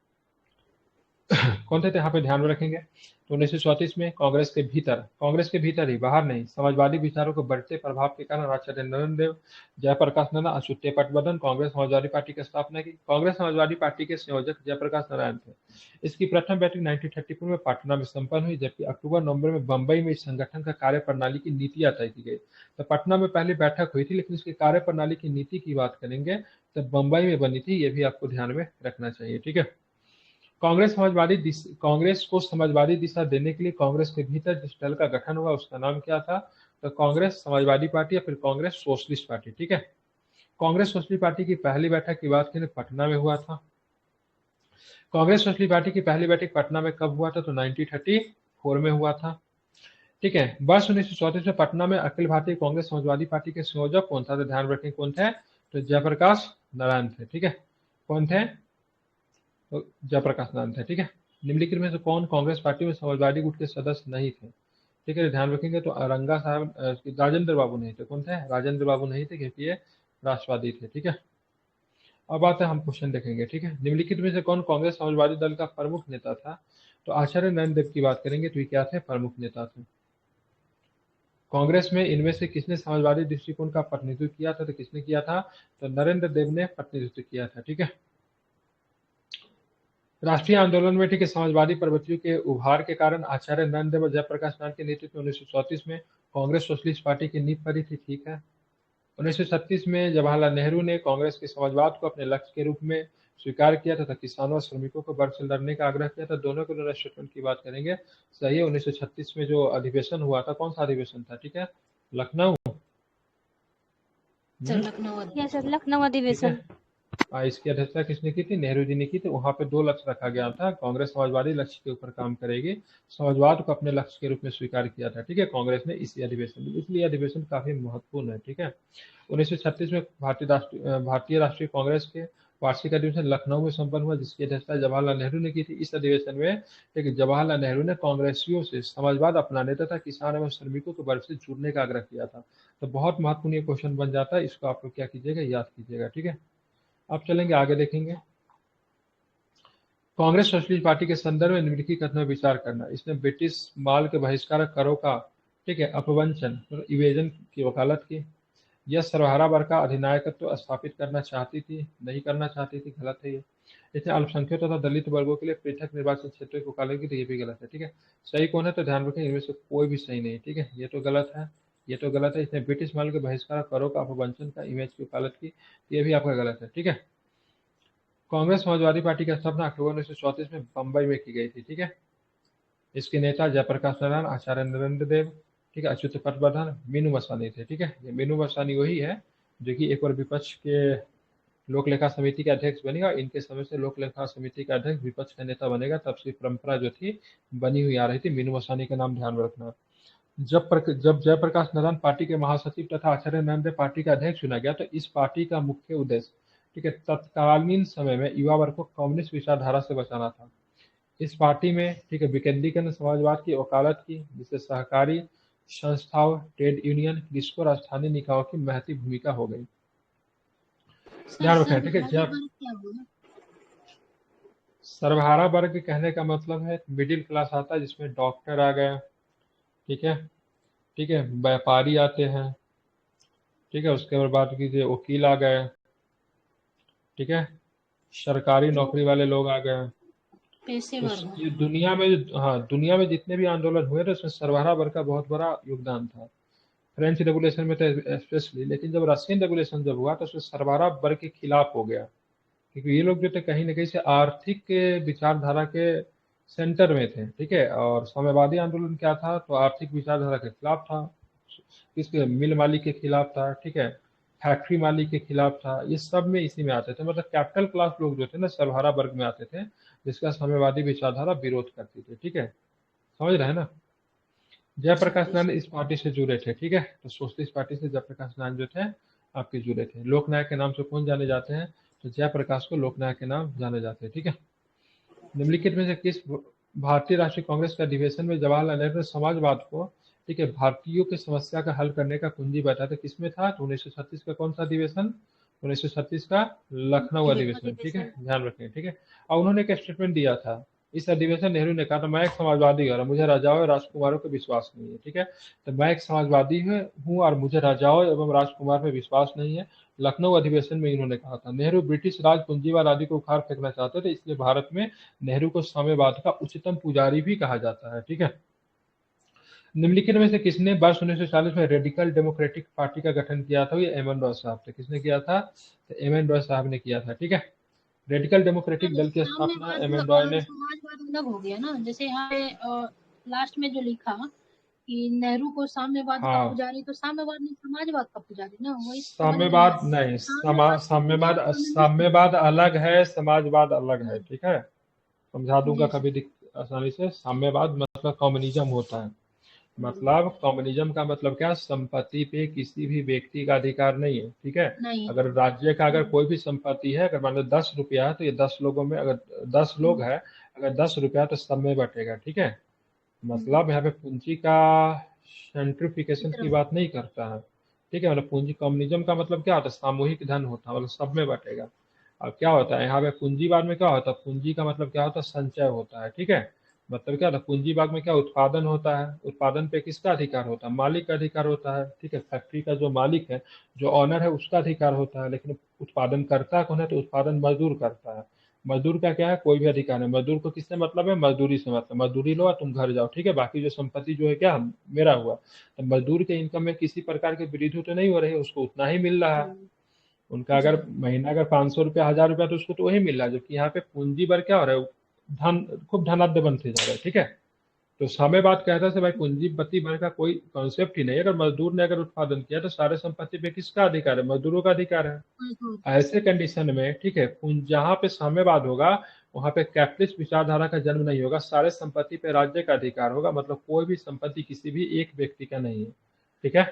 कौन थे तो यहाँ पे ध्यान में रखेंगे। तो 1934 में कांग्रेस के भीतर ही, बाहर नहीं, समाजवादी विचारों के बढ़ते प्रभाव के कारण आचार्य नरेंद्र देव, जयप्रकाश नारायण, अच्युत पटवर्धन कांग्रेस समाजवादी पार्टी की स्थापना की। कांग्रेस समाजवादी पार्टी के संयोजक जयप्रकाश नारायण थे। इसकी प्रथम बैठक 1934 में पटना में संपन्न हुई, जबकि अक्टूबर नवंबर में बंबई में इस संगठन का कार्य प्रणाली की नीतियां तय की गई। तो पटना में पहले बैठक हुई थी, लेकिन इसकी कार्य प्रणाली की नीति की बात करेंगे तो बंबई में बनी थी, ये भी आपको ध्यान में रखना चाहिए, ठीक है। कांग्रेस को समाजवादी दिशा देने के लिए कांग्रेस के भीतर जिस दल का गठन हुआ उसका नाम क्या था, तो कांग्रेस समाजवादी पार्टी या फिर कांग्रेस सोशलिस्ट पार्टी, ठीक है। कांग्रेस सोशलिस्ट पार्टी की पहली बैठक की बात करें पटना में हुआ था। कांग्रेस सोशलिस्ट पार्टी की पहली बैठक पटना में कब हुआ था, तो 1934 में हुआ था। ठीक है। वर्ष 1934 में पटना में अखिल भारतीय कांग्रेस समाजवादी पार्टी के संयोजक कौन था? तो ध्यान रखें कौन थे? तो जयप्रकाश नारायण थे। ठीक है, कौन थे? तो जयप्रकाश नारायण थे। ठीक है। निम्नलिखित में से कौन कांग्रेस पार्टी में समाजवादी गुट के सदस्य नहीं थे? ठीक है, ध्यान रखेंगे। तो औरंगा साहब राजेंद्र बाबू नहीं थे। कौन थे? राजेंद्र बाबू नहीं थे, क्योंकि ये राष्ट्रवादी थे। ठीक है, अब आते हैं, हम क्वेश्चन देखेंगे। ठीक है, निम्नलिखित में से कौन कांग्रेस समाजवादी दल का प्रमुख नेता था? तो आचार्य नरेंद्र देव की बात करेंगे तो ये क्या थे? प्रमुख नेता थे। कांग्रेस में इनमें से किसने समाजवादी दृष्टिकोण का प्रतिनिधित्व किया था? तो किसने किया था? तो नरेंद्र देव ने प्रतिनिधित्व किया था। ठीक है, राष्ट्रीय आंदोलन में, ठीक है, समाजवादी प्रवृत्तियों के उभार के कारण आचार्य नरेंद्र देव और जयप्रकाश नारायण के नेतृत्व में 1934 में कांग्रेस सोशलिस्ट पार्टी की नींव पड़ी थी। ठीक है, 1936 में जवाहरलाल नेहरू ने कांग्रेस के समाजवाद को अपने लक्ष्य के रूप में स्वीकार किया तथा किसानों और श्रमिकों को वर्ग से लड़ने का आग्रह किया था। दोनों के दोनों स्टेटमेंट की बात करेंगे। सही है, 1936 में जो अधिवेशन हुआ था, कौन सा अधिवेशन था? ठीक है, Lucknow. Sir Lucknow yes sir, Lucknow ठीक है, अधिवेशन। इसकी अध्यक्षता किसने की थी? नेहरू जी ने की थी। वहां पे दो लक्ष्य रखा गया था। कांग्रेस समाजवादी लक्ष्य के ऊपर काम करेगी, समाजवाद को अपने लक्ष्य के रूप में स्वीकार किया था। ठीक है, कांग्रेस ने इसी अधिवेशन में, इसलिए अधिवेशन काफी महत्वपूर्ण है। ठीक है, 1936 में भारतीय राष्ट्रीय कांग्रेस के वार्षिक अधिवेशन लखनऊ में संपन्न हुआ, जिसकी अध्यक्षता जवाहरलाल नेहरू ने की थी। इस अधिवेशन में जवाहरलाल नेहरू ने कांग्रेसियों से समाजवाद अपनाने तथा किसान एवं श्रमिकों के वर्ग से जुड़ने का आग्रह किया था। तो बहुत महत्वपूर्ण ये क्वेश्चन बन जाता है, इसको आप लोग क्या कीजिएगा? याद कीजिएगा। ठीक है, अब चलेंगे आगे, देखेंगे कांग्रेस सोशलिस्ट पार्टी के संदर्भ में निम्नलिखित कथनों में विचार करना। इसने ब्रिटिश माल के बहिष्कार, करों का, ठीक है, अपवंचन, इवेजन की वकालत की। यह सर्वहारा वर्ग का अधिनायकत्व स्थापित करना चाहती थी, नहीं करना चाहती थी, गलत है ये। इसने अल्पसंख्यकों तथा दलित वर्गों के लिए पृथक निर्वाचन क्षेत्रों की वकालत की, तो ये भी गलत है। ठीक है, सही कौन है? तो ध्यान रखें, इनमें से कोई भी सही नहीं। ठीक है, ये तो गलत है, ये तो गलत है। इसने ब्रिटिश माल के बहिष्कार, करों का अपवंचन का, इमेज की वकालत की, ये भी आपका गलत है। ठीक है, कांग्रेस समाजवादी पार्टी की स्थापना अक्टूबर 1934 में बंबई में की गई थी। ठीक है, इसके नेता जयप्रकाश नारायण, आचार्य नरेंद्र देव, ठीक है, अच्युत पटवर्धन, मीनू मसानी थे। ठीक है, ये मीनू मसानी वही है जो कि एक बार विपक्ष के लोक लेखा समिति के अध्यक्ष बनेगा। इनके समय से लोक लेखा समिति का अध्यक्ष विपक्ष का नेता बनेगा, तब से परंपरा जो थी बनी हुई आ रही थी। मीनू मसानी का नाम ध्यान रखना। जब जयप्रकाश नारायण पार्टी के महासचिव तथा आचार्य नरेंद्र पार्टी का अध्यक्ष चुना गया, तो इस पार्टी का मुख्य उद्देश्य, ठीक है, तत्कालीन समय में युवा वर्ग को कम्युनिस्ट विचारधारा से बचाना था। इस पार्टी में, ठीक है, विकेंद्रीकरण समाजवाद की वकालत की, जिससे सहकारी संस्थाओं, ट्रेड यूनियन, कृषकों और स्थानीय निकायों की महती भूमिका हो गई। ध्यान रखें। ठीक है, जब क्या हुआ? सर्वहारा वर्ग कहने का मतलब है मिडिल क्लास आता है, जिसमें डॉक्टर आ गए, ठीक है, ठीक है, व्यापारी आते हैं, ठीक है, उसके बाद बात कीजिए वकील आ गए, ठीक है, सरकारी नौकरी वाले लोग आ गए। पेशेवर तो हो। ये दुनिया में, हाँ, दुनिया में जितने भी आंदोलन हुए थे उसमें सर्वहारा वर्ग का बहुत बड़ा योगदान था। फ्रेंच रेगुलेशन में तो स्पेशली, लेकिन जब रशियन रेगुलेशन जब हुआ तो उसमें सर्वहारा वर्ग के खिलाफ हो गया, क्योंकि ये लोग जो थे कहीं ना कहीं से आर्थिक के विचारधारा के सेंटर में थे। ठीक है, और साम्यवादी आंदोलन क्या था? तो आर्थिक विचारधारा के खिलाफ था, किसके? मिल मालिक के खिलाफ था, ठीक है, फैक्ट्री मालिक के खिलाफ था। ये सब में इसी में आते थे, मतलब कैपिटल क्लास लोग जो थे ना, सर्वहारा वर्ग में आते थे, जिसका साम्यवादी विचारधारा विरोध करती थी। ठीक है, समझ रहे हैं ना? जयप्रकाश नारायण इस पार्टी से जुड़े थे। ठीक है, तो सोशलिस्ट पार्टी से जयप्रकाश नारायण जो थे आपके जुड़े थे। लोकनायक के नाम से कौन जाने जाते हैं? तो जयप्रकाश को लोकनायक के नाम जाने जाते हैं। ठीक है, निम्नलिखित में से किस भारतीय राष्ट्रीय कांग्रेस के अधिवेशन में जवाहरलाल नेहरू ने समाजवाद को, ठीक है, भारतीयों की समस्या का हल करने का कुंजी बताया था? किसमें था? तो 1936 का कौन सा अधिवेशन? 1936 का लखनऊ अधिवेशन। ठीक है, ध्यान रखें। ठीक है, और उन्होंने एक स्टेटमेंट दिया था इस अधिवेशन, नेहरू ने कहा था, मैं एक समाजवादी हूँ और मुझे राजाओं और राजकुमारों पर विश्वास नहीं है। ठीक है, तो मैं एक समाजवादी हूँ और मुझे राजाओं एवं राजकुमार पर विश्वास नहीं है। लखनऊ अधिवेशन में इन्होंने कहा था। नेहरू ब्रिटिश राज, पूंजीवाद आदि को उखाड़ फेंकना चाहते थे, इसलिए भारत में नेहरू को साम्यवाद का उच्चतम पुजारी भी कहा जाता है। ठीक है, निम्नलिखित में से किसने वर्ष 1940 में रेडिकल डेमोक्रेटिक पार्टी का गठन किया था? ये एम एन रॉय साहब थे। किसने किया था? तो एम एन रॉय साहब ने किया था। ठीक है, रेडिकल डेमोक्रेटिक दल की स्थापना एम एन रॉय ने। समाजवाद अलग हो गया ना, जैसे यहाँ पे लास्ट में जो लिखा कि नेहरू को साम्यवाद का हाँ, पुजारी, तो साम्यवाद नहीं समाजवाद का पुजारी ना, वही समझ में नहीं साम्यवाद आया। नहीं, साम्यवाद का साम्यवाद, पुजारी कम्युनिस्ट है। साम्यवाद अलग है, समाजवाद अलग है। ठीक है, समझा दूंगा जी सर। कभी आसानी से। साम्यवाद मतलब कम्युनिज्म होता है, मतलब कम्युनिज्म का मतलब क्या, संपत्ति पे किसी भी व्यक्ति का अधिकार नहीं है, ठीक है। नहीं। अगर राज्य का अगर हम्म, कोई भी संपत्ति है, अगर मान लो 10 रुपया है तो ये 10 लोगों में, अगर 10 लोग हम्म, है, अगर 10 रुपया तो सब में बटेगा, ठीक है। हम्म, मतलब यहाँ पे पूंजी का सेंट्रिफिकेशन की वितरण। बात नहीं करता है, ठीक है। मतलब पूंजी कम्युनिज्म का मतलब क्या होता है, सामूहिक धन होता है, मतलब सब में बटेगा। अब क्या होता है यहाँ पे पूंजीवाद में, क्या होता है, पूंजी का मतलब क्या होता है, संचय होता है, ठीक है। मतलब क्या होता है, पूंजीवाद में क्या उत्पादन होता है, उत्पादन पे किसका अधिकार होता है, मालिक का अधिकार होता है, ठीक है। फैक्ट्री का जो मालिक है, जो ऑनर है, उसका अधिकार होता है, लेकिन उत्पादन करता कौन है, तो उत्पादन मजदूर करता है। मजदूर का क्या है, कोई भी अधिकार नहीं, मजदूर को किससे मतलब है, मजदूरी से मतलब, मजदूरी लो और तुम घर जाओ, ठीक है। बाकी जो संपत्ति जो है क्या, मेरा हुआ। तो मजदूर के इनकम में किसी प्रकार की वृद्धि तो नहीं हो रही है, उसको उतना ही मिल रहा है। हम्म, उनका जी। अगर महीना अगर 500 रुपया, 1000 रुपया, तो उसको तो वही मिल रहा है। जबकि यहाँ पे पूंजी पर क्या हो रहा है, धन खूब धनाढ्य बनते जा रहा है, ठीक है। तो साम्यवाद कहता है भाई पूंजीपति वर्ग का कोई कॉन्सेप्ट ही नहीं है। अगर मजदूर ने अगर उत्पादन किया तो सारे संपत्ति पे किसका अधिकार है, मजदूरों का अधिकार है। मजदूर। ऐसे कंडीशन में, ठीक है, जहां पे साम्यवाद होगा, वहां पे कैपिटलिस्ट विचारधारा का जन्म नहीं होगा, सारे संपत्ति पे राज्य का अधिकार होगा। मतलब कोई भी संपत्ति किसी भी एक व्यक्ति का नहीं है, ठीक है।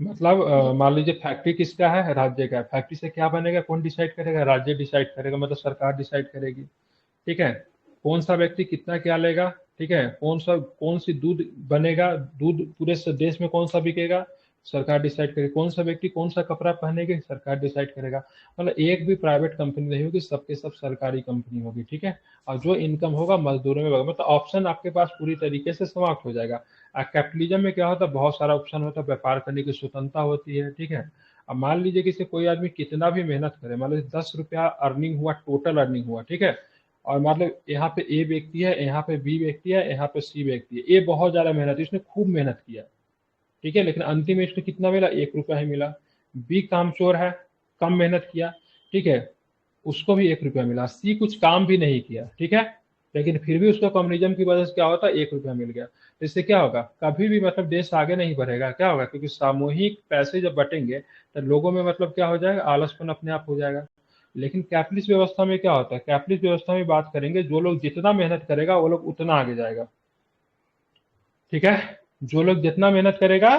मतलब जी। मान लीजिए फैक्ट्री किसका है, राज्य का है। फैक्ट्री से क्या बनेगा, कौन डिसाइड करेगा, राज्य डिसाइड करेगा, मतलब सरकार डिसाइड करेगी, ठीक है। कौन सा व्यक्ति कितना क्या लेगा, ठीक है। कौन सी दूध बनेगा, दूध पूरे देश में कौन सा बिकेगा, सरकार डिसाइड करेगी। कौन सा व्यक्ति कौन सा कपड़ा पहनेगा, सरकार डिसाइड करेगा। मतलब एक भी प्राइवेट कंपनी नहीं होगी, सबके सब सरकारी कंपनी होगी, ठीक है। और जो इनकम होगा मजदूरों में होगा, मतलब ऑप्शन आपके पास पूरी तरीके से समाप्त हो जाएगा। कैपिटलिज्म में क्या होता है, बहुत सारा ऑप्शन होता है, व्यापार करने की स्वतंत्रता होती है, ठीक है। अब मान लीजिए कि कोई आदमी कितना भी मेहनत करे, मान लीजिए 10 रुपया अर्निंग हुआ, टोटल अर्निंग हुआ, ठीक है। और मतलब यहाँ पे ए व्यक्ति है, यहाँ पे बी व्यक्ति है, यहाँ पे सी व्यक्ति है। ए बहुत ज्यादा मेहनत, इसने खूब मेहनत किया, ठीक है, लेकिन अंतिम में इसको कितना मिला, 1 रुपया ही मिला। बी कामचोर है, कम मेहनत किया, ठीक है, उसको भी 1 रुपया मिला। सी कुछ काम भी नहीं किया, ठीक है, लेकिन फिर भी उसको कम्युनिज्म की वजह से क्या होता है, 1 रुपया मिल गया। तो इससे क्या होगा, कभी भी मतलब देश आगे नहीं बढ़ेगा, क्या होगा, क्योंकि सामूहिक पैसे जब बटेंगे तो लोगों में मतलब क्या हो जाएगा, आलसपन अपने आप हो जाएगा। लेकिन कैपिटलिस्ट व्यवस्था में क्या होता है, कैपिटलिस्ट व्यवस्था में बात करेंगे, जो लोग जितना मेहनत करेगा वो लोग उतना आगे जाएगा, ठीक है। जो लोग जितना मेहनत करेगा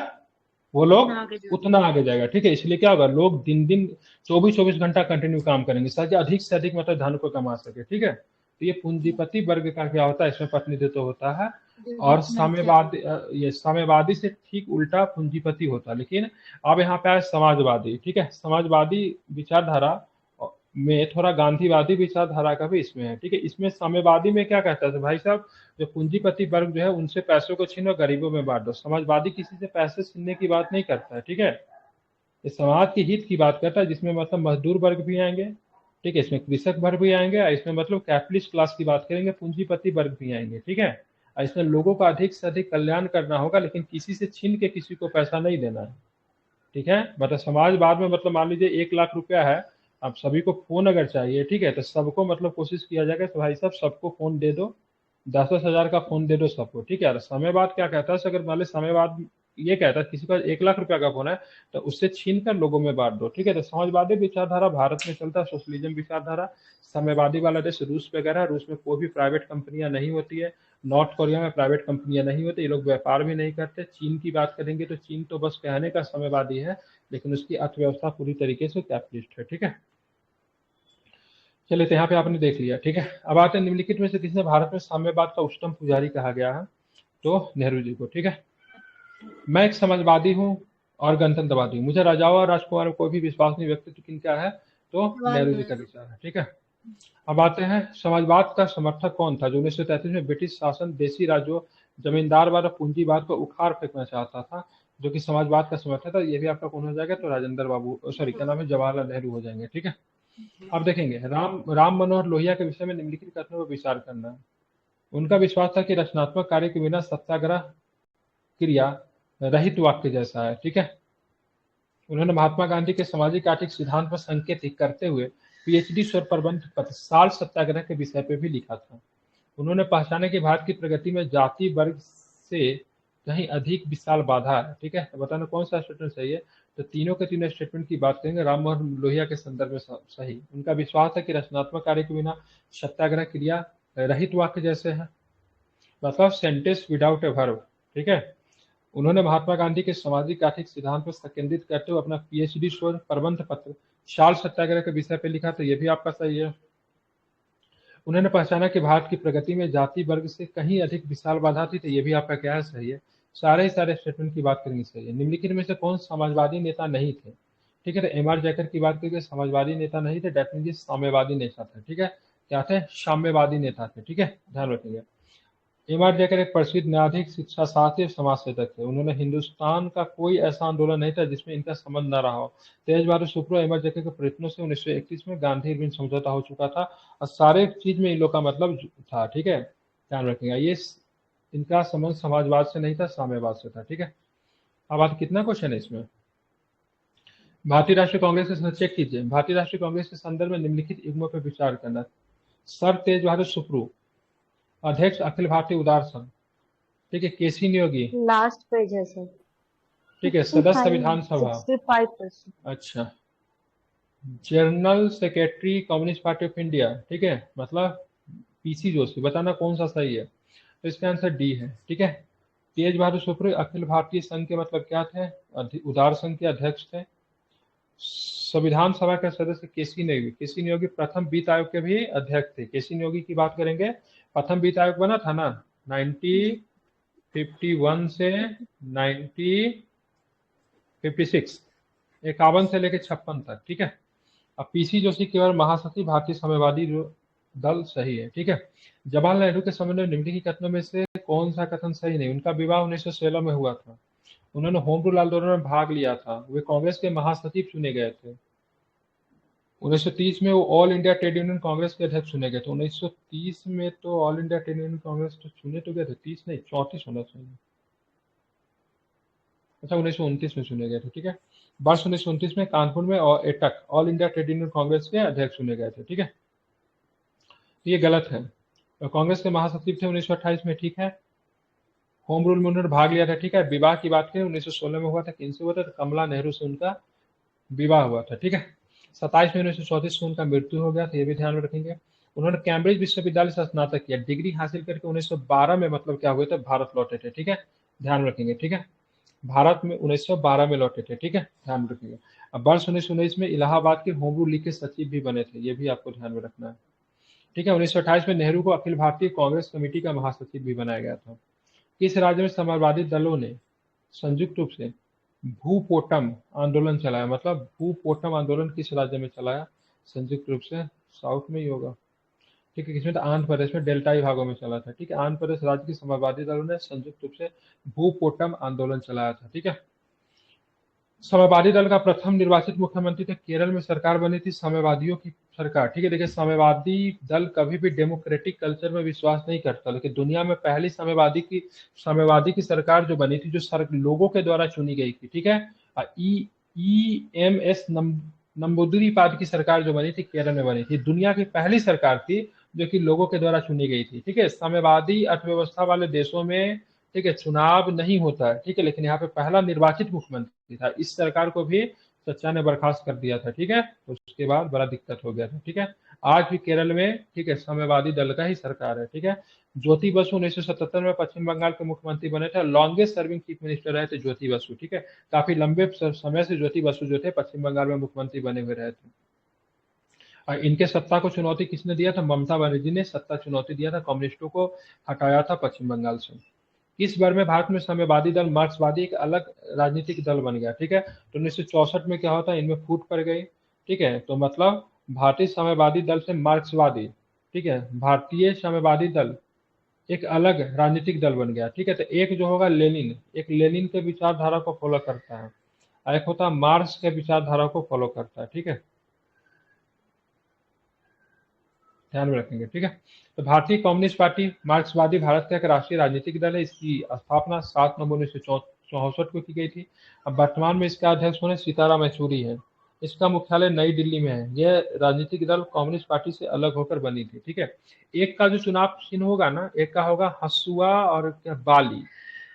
वो लोग उतना आगे उतना जाएगा। आगे जाएगा, ठीक है। इसलिए क्या होगा, लोग दिन दिन 24-24 घंटा कंटिन्यू काम करेंगे, ताकि अधिक से अधिक मतलब धन को कमा सके, ठीक है। तो ये पूंजीपति वर्ग का क्या होता है, इसमें प्रतिनिधित्व होता है। और डेवलपमेंट से। ये साम्यवादी से ठीक उल्टा पूंजीपति होता है। लेकिन अब यहाँ पे आए समाजवादी, ठीक है। समाजवादी विचारधारा में थोड़ा गांधीवादी विचारधारा का भी इसमें है, ठीक है। इसमें साम्यवादी में क्या कहता है, तो भाई साहब जो पूंजीपति वर्ग जो है उनसे पैसों को छीनो, गरीबों में बांट दो। समाजवादी किसी से पैसे छीनने की बात नहीं करता है, ठीक है। ये समाज के हित की बात करता है, जिसमें मतलब मजदूर वर्ग भी आएंगे, ठीक है, इसमें कृषक वर्ग भी आएंगे, और इसमें मतलब कैपिटलिस्ट क्लास की बात करेंगे, पूंजीपति वर्ग भी आएंगे, ठीक है। और इसमें लोगों का अधिक से अधिक कल्याण करना होगा, लेकिन किसी से छीन के किसी को पैसा नहीं देना है, ठीक है। मतलब समाजवाद में मतलब मान लीजिए 1 लाख रुपया है, अब सभी को फोन अगर चाहिए, ठीक है, तो सबको मतलब कोशिश किया जाएगा तो भाई साहब सबको फोन दे दो, 10-10 हजार का फोन दे दो सबको, ठीक है। साम्यवाद क्या कहता है, अगर मान ली साम्यवाद ये कहता है किसी का 1 लाख रुपया का फोन है, तो उससे छीन कर लोगों में बांट दो, ठीक है। तो समाजवादी विचारधारा भारत में चलता है, सोशलिज्म विचारधारा। साम्यवादी वाला देश रूस वगैरह, रूस में कोई भी प्राइवेट कंपनियां नहीं होती है। नॉर्थ कोरिया में प्राइवेट कंपनियां नहीं होती, ये लोग व्यापार भी नहीं करते। चीन की बात करेंगे तो चीन तो बस कहने का साम्यवादी है, लेकिन उसकी अर्थव्यवस्था पूरी तरीके से कैपिटलिस्ट है, ठीक है। चलिए, तो यहाँ पे आपने देख लिया, ठीक है। अब आते हैं निम्नलिखित में से किसने भारत में साम्यवाद का उच्चतम पुजारी कहा गया है, तो नेहरू जी को, ठीक है। मैं एक समाजवादी हूँ और गणतंत्रवादी हूँ, मुझे राजाओं और राजकुमारों में कोई भी विश्वास नहीं, व्यक्तित्व किनका है, तो नेहरू जी का जवाहरलाल। विचार है, ठीक है। अब आते हैं समाजवाद का समर्थक कौन था, जो 1933 में ब्रिटिश शासन, देशी राज्यों, जमींदारवाद और पूंजीवाद को उखाड़ फेंकना चाहता था, जो कि समाजवाद का समर्थक था। ये भी आपका कौन हो जाएगा, तो राजेंद्र बाबू, सॉरी क्या नाम है, जवाहरलाल नेहरू हो जाएंगे, ठीक है। अब देखेंगे राम मनोहर लोहिया के विषय में निम्नलिखित कथनों पर विचार करना है। उनका विश्वास था कि रचनात्मक कार्य के बिना सत्याग्रह क्रिया रहित वाक्य जैसा है, ठीक है। उन्होंने महात्मा गांधी के सामाजिक आर्थिक सिद्धांत पर संकेत करते हुए पीएचडी शोध प्रबंध पत्र साल सत्याग्रह के विषय पर भी लिखा था। उन्होंने पहचाना कि भारत की प्रगति में जाति वर्ग से कहीं अधिक विशाल बाधा है, ठीक है। तो बताना कौन सा स्टेटमेंट सही है, तो तीनों के तीनों स्टेटमेंट की बात करेंगे राम मनोहर लोहिया के संदर्भ में सही। उनका विश्वास है कि रचनात्मक कार्य के बिना सत्याग्रह क्रिया रहित वाक्य जैसे है, मतलब सेंटेंस विदाउट ए वर्ब, ठीक है। उन्होंने महात्मा गांधी के सामाजिक आर्थिक सिद्धांत पर संकेंद्रित करते हुए अपना पीएचडी शोध प्रबंध पत्र चार्ल सत्याग्रह के विषय पर लिखा, तो ये भी आपका सही है। उन्होंने पहचाना कि भारत की प्रगति में जाति वर्ग से कहीं अधिक विशाल बाधा थी, तो ये भी आपका क्या है, सही है। सारे स्टेटमेंट की बात करनी चाहिए। निम्नलिखित में से कौन समाजवादी नेता नहीं थे? ठीक है, तो एम आर जैकर की बात करके समाजवादी नेता नहीं थे, डेफिनेटली साम्यवादी नेता थे। ठीक है, क्या थे? साम्यवादी नेता थे। ठीक है, ध्यान रखेंगे। एम आर जैकर एक प्रसिद्ध न्यायाधीश, शिक्षा शास्त्री, समाज सेवक थे। उन्होंने हिंदुस्तान का कोई ऐसा आंदोलन नहीं था जिसमें इनका संबंध न रहा हो। तेज बहादुर सुप्रो, एम आर जैकर के प्रयत्नों से 1931 में गांधी इरविन समझौता हो चुका था और सारे चीज में इन लोग का मतलब था। ठीक है, ध्यान रखिएगा। ये इनका संबंध समाजवाद से नहीं था, साम्यवाद से था। ठीक है, अब आज कितना क्वेश्चन है इसमें? भारतीय राष्ट्रीय कांग्रेस के चेक कीजिए। भारतीय राष्ट्रीय कांग्रेस के संदर्भ में निम्नलिखित युग्मों पर विचार करना। सर तेज बहादुर सुप्रू, अध्यक्ष अखिल भारतीय उदार संघ। ठीक है, केसी नियोगी, लास्ट पेज है सर। ठीक है, सदस्य विधानसभा, 65%। अच्छा, general secretary communist party of India. ठीक है, मतलब पीसी जोशी। बताना कौन सा सही है, तो इसका आंसर डी है। ठीक है, तेज बहादुर सुप्रू अखिल भारतीय संघ के मतलब क्या थे? उदार संघ के अध्यक्ष थे। संविधान सभा के सदस्य केसी नियोगी, केसी नियोगी प्रथम वित्त आयोग के भी अध्यक्ष थे। केसी नियोगी की बात करेंगे, प्रथम वित्त आयोग बना था ना 1951 से 1956, 51 से लेकर 56 तक। ठीक है, अब पीसी जोशी केवल महासचिव भारतीय साम्यवादी दल सही है। ठीक है, जवाहरलाल नेहरू के समय में निम्नलिखित कथनों में से कौन सा कथन सही नहीं? उनका विवाह 1916 में हुआ था। उन्होंने होम रूल आंदोलन में भाग लिया था। वे कांग्रेस के महासचिव चुने गए थे। 1930 में वो all India trade union Congress के अध्यक्ष चुने गए थे। 1930 में तो all India trade union Congress तो चुने तो गए थे, 30 नहीं 34 होना चाहिए। अच्छा, 1929 में चुने गए थे। ठीक है, वर्ष 1929 में कानपुर में और AITUC all India trade union Congress के अध्यक्ष चुने गए थे। ठीक है, तो ये गलत है। तो कांग्रेस के महासचिव थे 1928 में। ठीक है, होम रूल में उन्होंने भाग लिया था। ठीक है, विवाह की बात करें 1916 में हुआ था। किनसे हुआ था? तो कमला नेहरू से उनका विवाह हुआ था। ठीक है, 27 मई 1934 में उनका मृत्यु हो गया था, ये भी ध्यान में रखेंगे। उन्होंने कैम्ब्रिज विश्वविद्यालय से स्नातक किया। डिग्री हासिल करके 1912 में मतलब क्या हुए थे? भारत लौटे थे। ठीक है, ध्यान रखेंगे। ठीक है, भारत में 1912 में लौटे थे। ठीक है, ध्यान रखिएगा। अब वर्ष 1919 में इलाहाबाद के होम रूल लीग के सचिव भी बने थे, ये भी आपको ध्यान में रखना है। ठीक है, 1928 में नेहरू को अखिल भारतीय कांग्रेस कमेटी का महासचिव भी बनाया गया था। किस राज्य में समाजवादी दलों ने संयुक्त रूप से भूपोटम आंदोलन चलाया? मतलब भूपोटम आंदोलन किस राज्य में चलाया संयुक्त रूप से? साउथ में ही होगा। ठीक है, किसमें? तो आंध्र प्रदेश में डेल्टाई भागों में चला था। ठीक है, आंध्र प्रदेश राज्य के समाजवादी दलों ने संयुक्त रूप से भूपोटम आंदोलन चलाया था। ठीक है, साम्यवादी दल का प्रथम निर्वाचित मुख्यमंत्री थे। केरल में सरकार बनी थी साम्यवादियों की सरकार। ठीक है, देखिए साम्यवादी दल कभी भी डेमोक्रेटिक कल्चर में विश्वास नहीं करता, लेकिन दुनिया में पहली साम्यवादी की सरकार जो बनी थी, जो लोगों के द्वारा चुनी गई थी। ठीक है, EMS नंबूदिरीपाद की सरकार जो बनी थी केरल में बनी थी, दुनिया की पहली सरकार थी जो कि लोगों के द्वारा चुनी गई थी। ठीक है, साम्यवादी अर्थव्यवस्था वाले देशों में, ठीक है, चुनाव नहीं होता है। ठीक है, लेकिन यहाँ पे पहला निर्वाचित मुख्यमंत्री था। इस सरकार को भी सच्चा ने बर्खास्त कर दिया था। ठीक है, तो उसके बाद बड़ा दिक्कत हो गया था। ठीक है, आज भी केरल में, ठीक है, साम्यवादी दल का ही सरकार है। ठीक है, ज्योति बसु 1977 में पश्चिम बंगाल के मुख्यमंत्री बने थे। लॉन्गेस्ट सर्विंग चीफ मिनिस्टर रहे थे ज्योति बसु। ठीक है, काफी लंबे समय से ज्योति बसु जो थे पश्चिम बंगाल में मुख्यमंत्री बने हुए रहे थे। और इनके सत्ता को चुनौती किसने दिया था? ममता बनर्जी ने सत्ता चुनौती दिया था, कम्युनिस्टों को हटाया था पश्चिम बंगाल से। इस बार में भारत में साम्यवादी दल मार्क्सवादी एक अलग राजनीतिक दल बन गया। ठीक है, तो 1964 में क्या होता है? इनमें फूट पड़ गई। ठीक है, तो मतलब भारतीय साम्यवादी दल से मार्क्सवादी, ठीक है, भारतीय साम्यवादी दल एक अलग राजनीतिक दल बन गया। ठीक है, तो एक जो होगा लेनिन, एक लेनिन के विचारधारा को फॉलो करता है, और एक होता है मार्क्स के विचारधारा को फॉलो करता है। ठीक है, ध्यान में रखेंगे। ठीक है, तो भारतीय कम्युनिस्ट पार्टी मार्क्सवादी भारत का एक राष्ट्रीय राजनीतिक दल है। इसकी स्थापना 7 नवंबर 1964 को की गई थी। अब वर्तमान में इसका अध्यक्ष होने सीताराम येचुरी है। इसका मुख्यालय नई दिल्ली में है। यह राजनीतिक दल कम्युनिस्ट पार्टी से अलग होकर बनी थी। ठीक है, एक का जो चुनाव चिन्ह होगा ना, एक का होगा हसुआ और क्या बाली,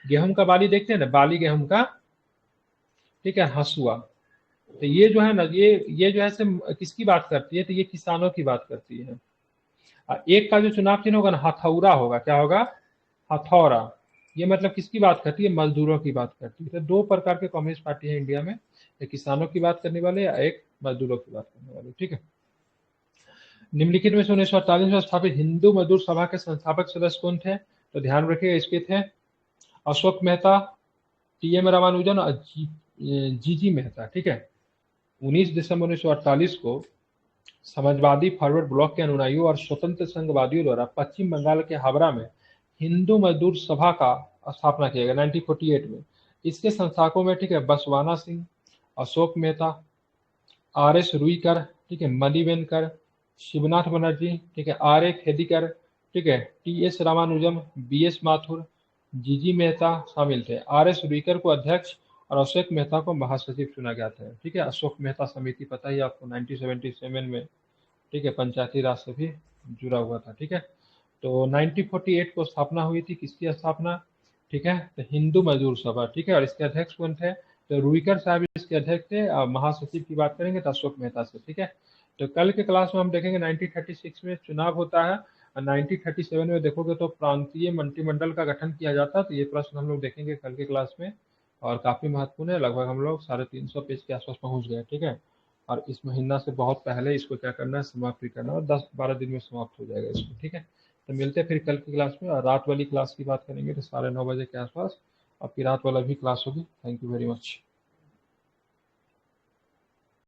गेहूं का बाली देखते हैं ना, बाली गेहूं का। ठीक है, हसुआ, तो ये जो है ना, ये जो है से किसकी बात करती है? तो ये किसानों की बात करती है। एक का जो चुनाव चिन्ह होगा ना, हथौरा होगा। क्या होगा? हथौरा। ये मतलब किसकी बात करती है? मजदूरों की बात करती है। तो दो प्रकार के कम्युनिस्ट पार्टी है इंडिया में, एक किसानों की बात करने वाले या एक मजदूरों की बात करने वाले। ठीक है। निम्नलिखित में से 1948 में स्थापित हिंदू मजदूर सभा के संस्थापक सदस्य कौन थे? तो ध्यान रखिएगा, इसके थे अशोक मेहता, टीएम रामानुजन और जीजी मेहता। ठीक है। 19 दिसंबर 1948 को समाजवादी फॉरवर्ड ब्लॉक के अनुयायियों और स्वतंत्र संघवादियों द्वारा पश्चिम बंगाल के हावड़ा में हिंदू मजदूर सभा का स्थापना किया गया 1948 में। इसके संस्थापकों में, ठीक है, बसवाना सिंह, अशोक मेहता, आर.एस. रुईकर, ठीक है, मणिवेंकर, शिवनाथ बनर्जी, ठीक है, आर.ए. खेदिकर, ठीक है, टी.एस. रामानुजम, बी.एस. माथुर, जीजी मेहता शामिल थे। आर.एस. रुईकर को अध्यक्ष और अशोक मेहता को महासचिव चुना गया था। ठीक है। अशोक मेहता समिति पता ही आपको 1977 में, ठीक है, पंचायती राज से भी जुड़ा हुआ था। ठीक है। तो 1948 को स्थापना हुई थी, किसकी स्थापना? ठीक है, तो हिंदू मजदूर सभा। ठीक है। और इसके अध्यक्ष कौन थे? तो रुईकर साहब इसके अध्यक्ष थे। और महासचिव की बात करेंगे तो अशोक मेहता से। ठीक है। तो कल के क्लास में हम देखेंगे 1936 में चुनाव होता है और 1937 में देखोगे तो प्रांतीय मंत्रिमंडल का गठन किया जाता है। तो ये प्रश्न हम लोग देखेंगे कल के क्लास में और काफी महत्वपूर्ण है। लगभग हम लोग 350 पेज के आसपास पहुंच गए। ठीक है। और इस महीना से बहुत पहले इसको क्या करना है? समाप्ति करना है और 10-12 दिन में समाप्त हो जाएगा इसको। ठीक है। तो मिलते हैं फिर कल की क्लास में। और रात वाली क्लास की बात करेंगे तो 9:30 बजे के आसपास आपकी रात वाला भी क्लास होगी। Thank you very much.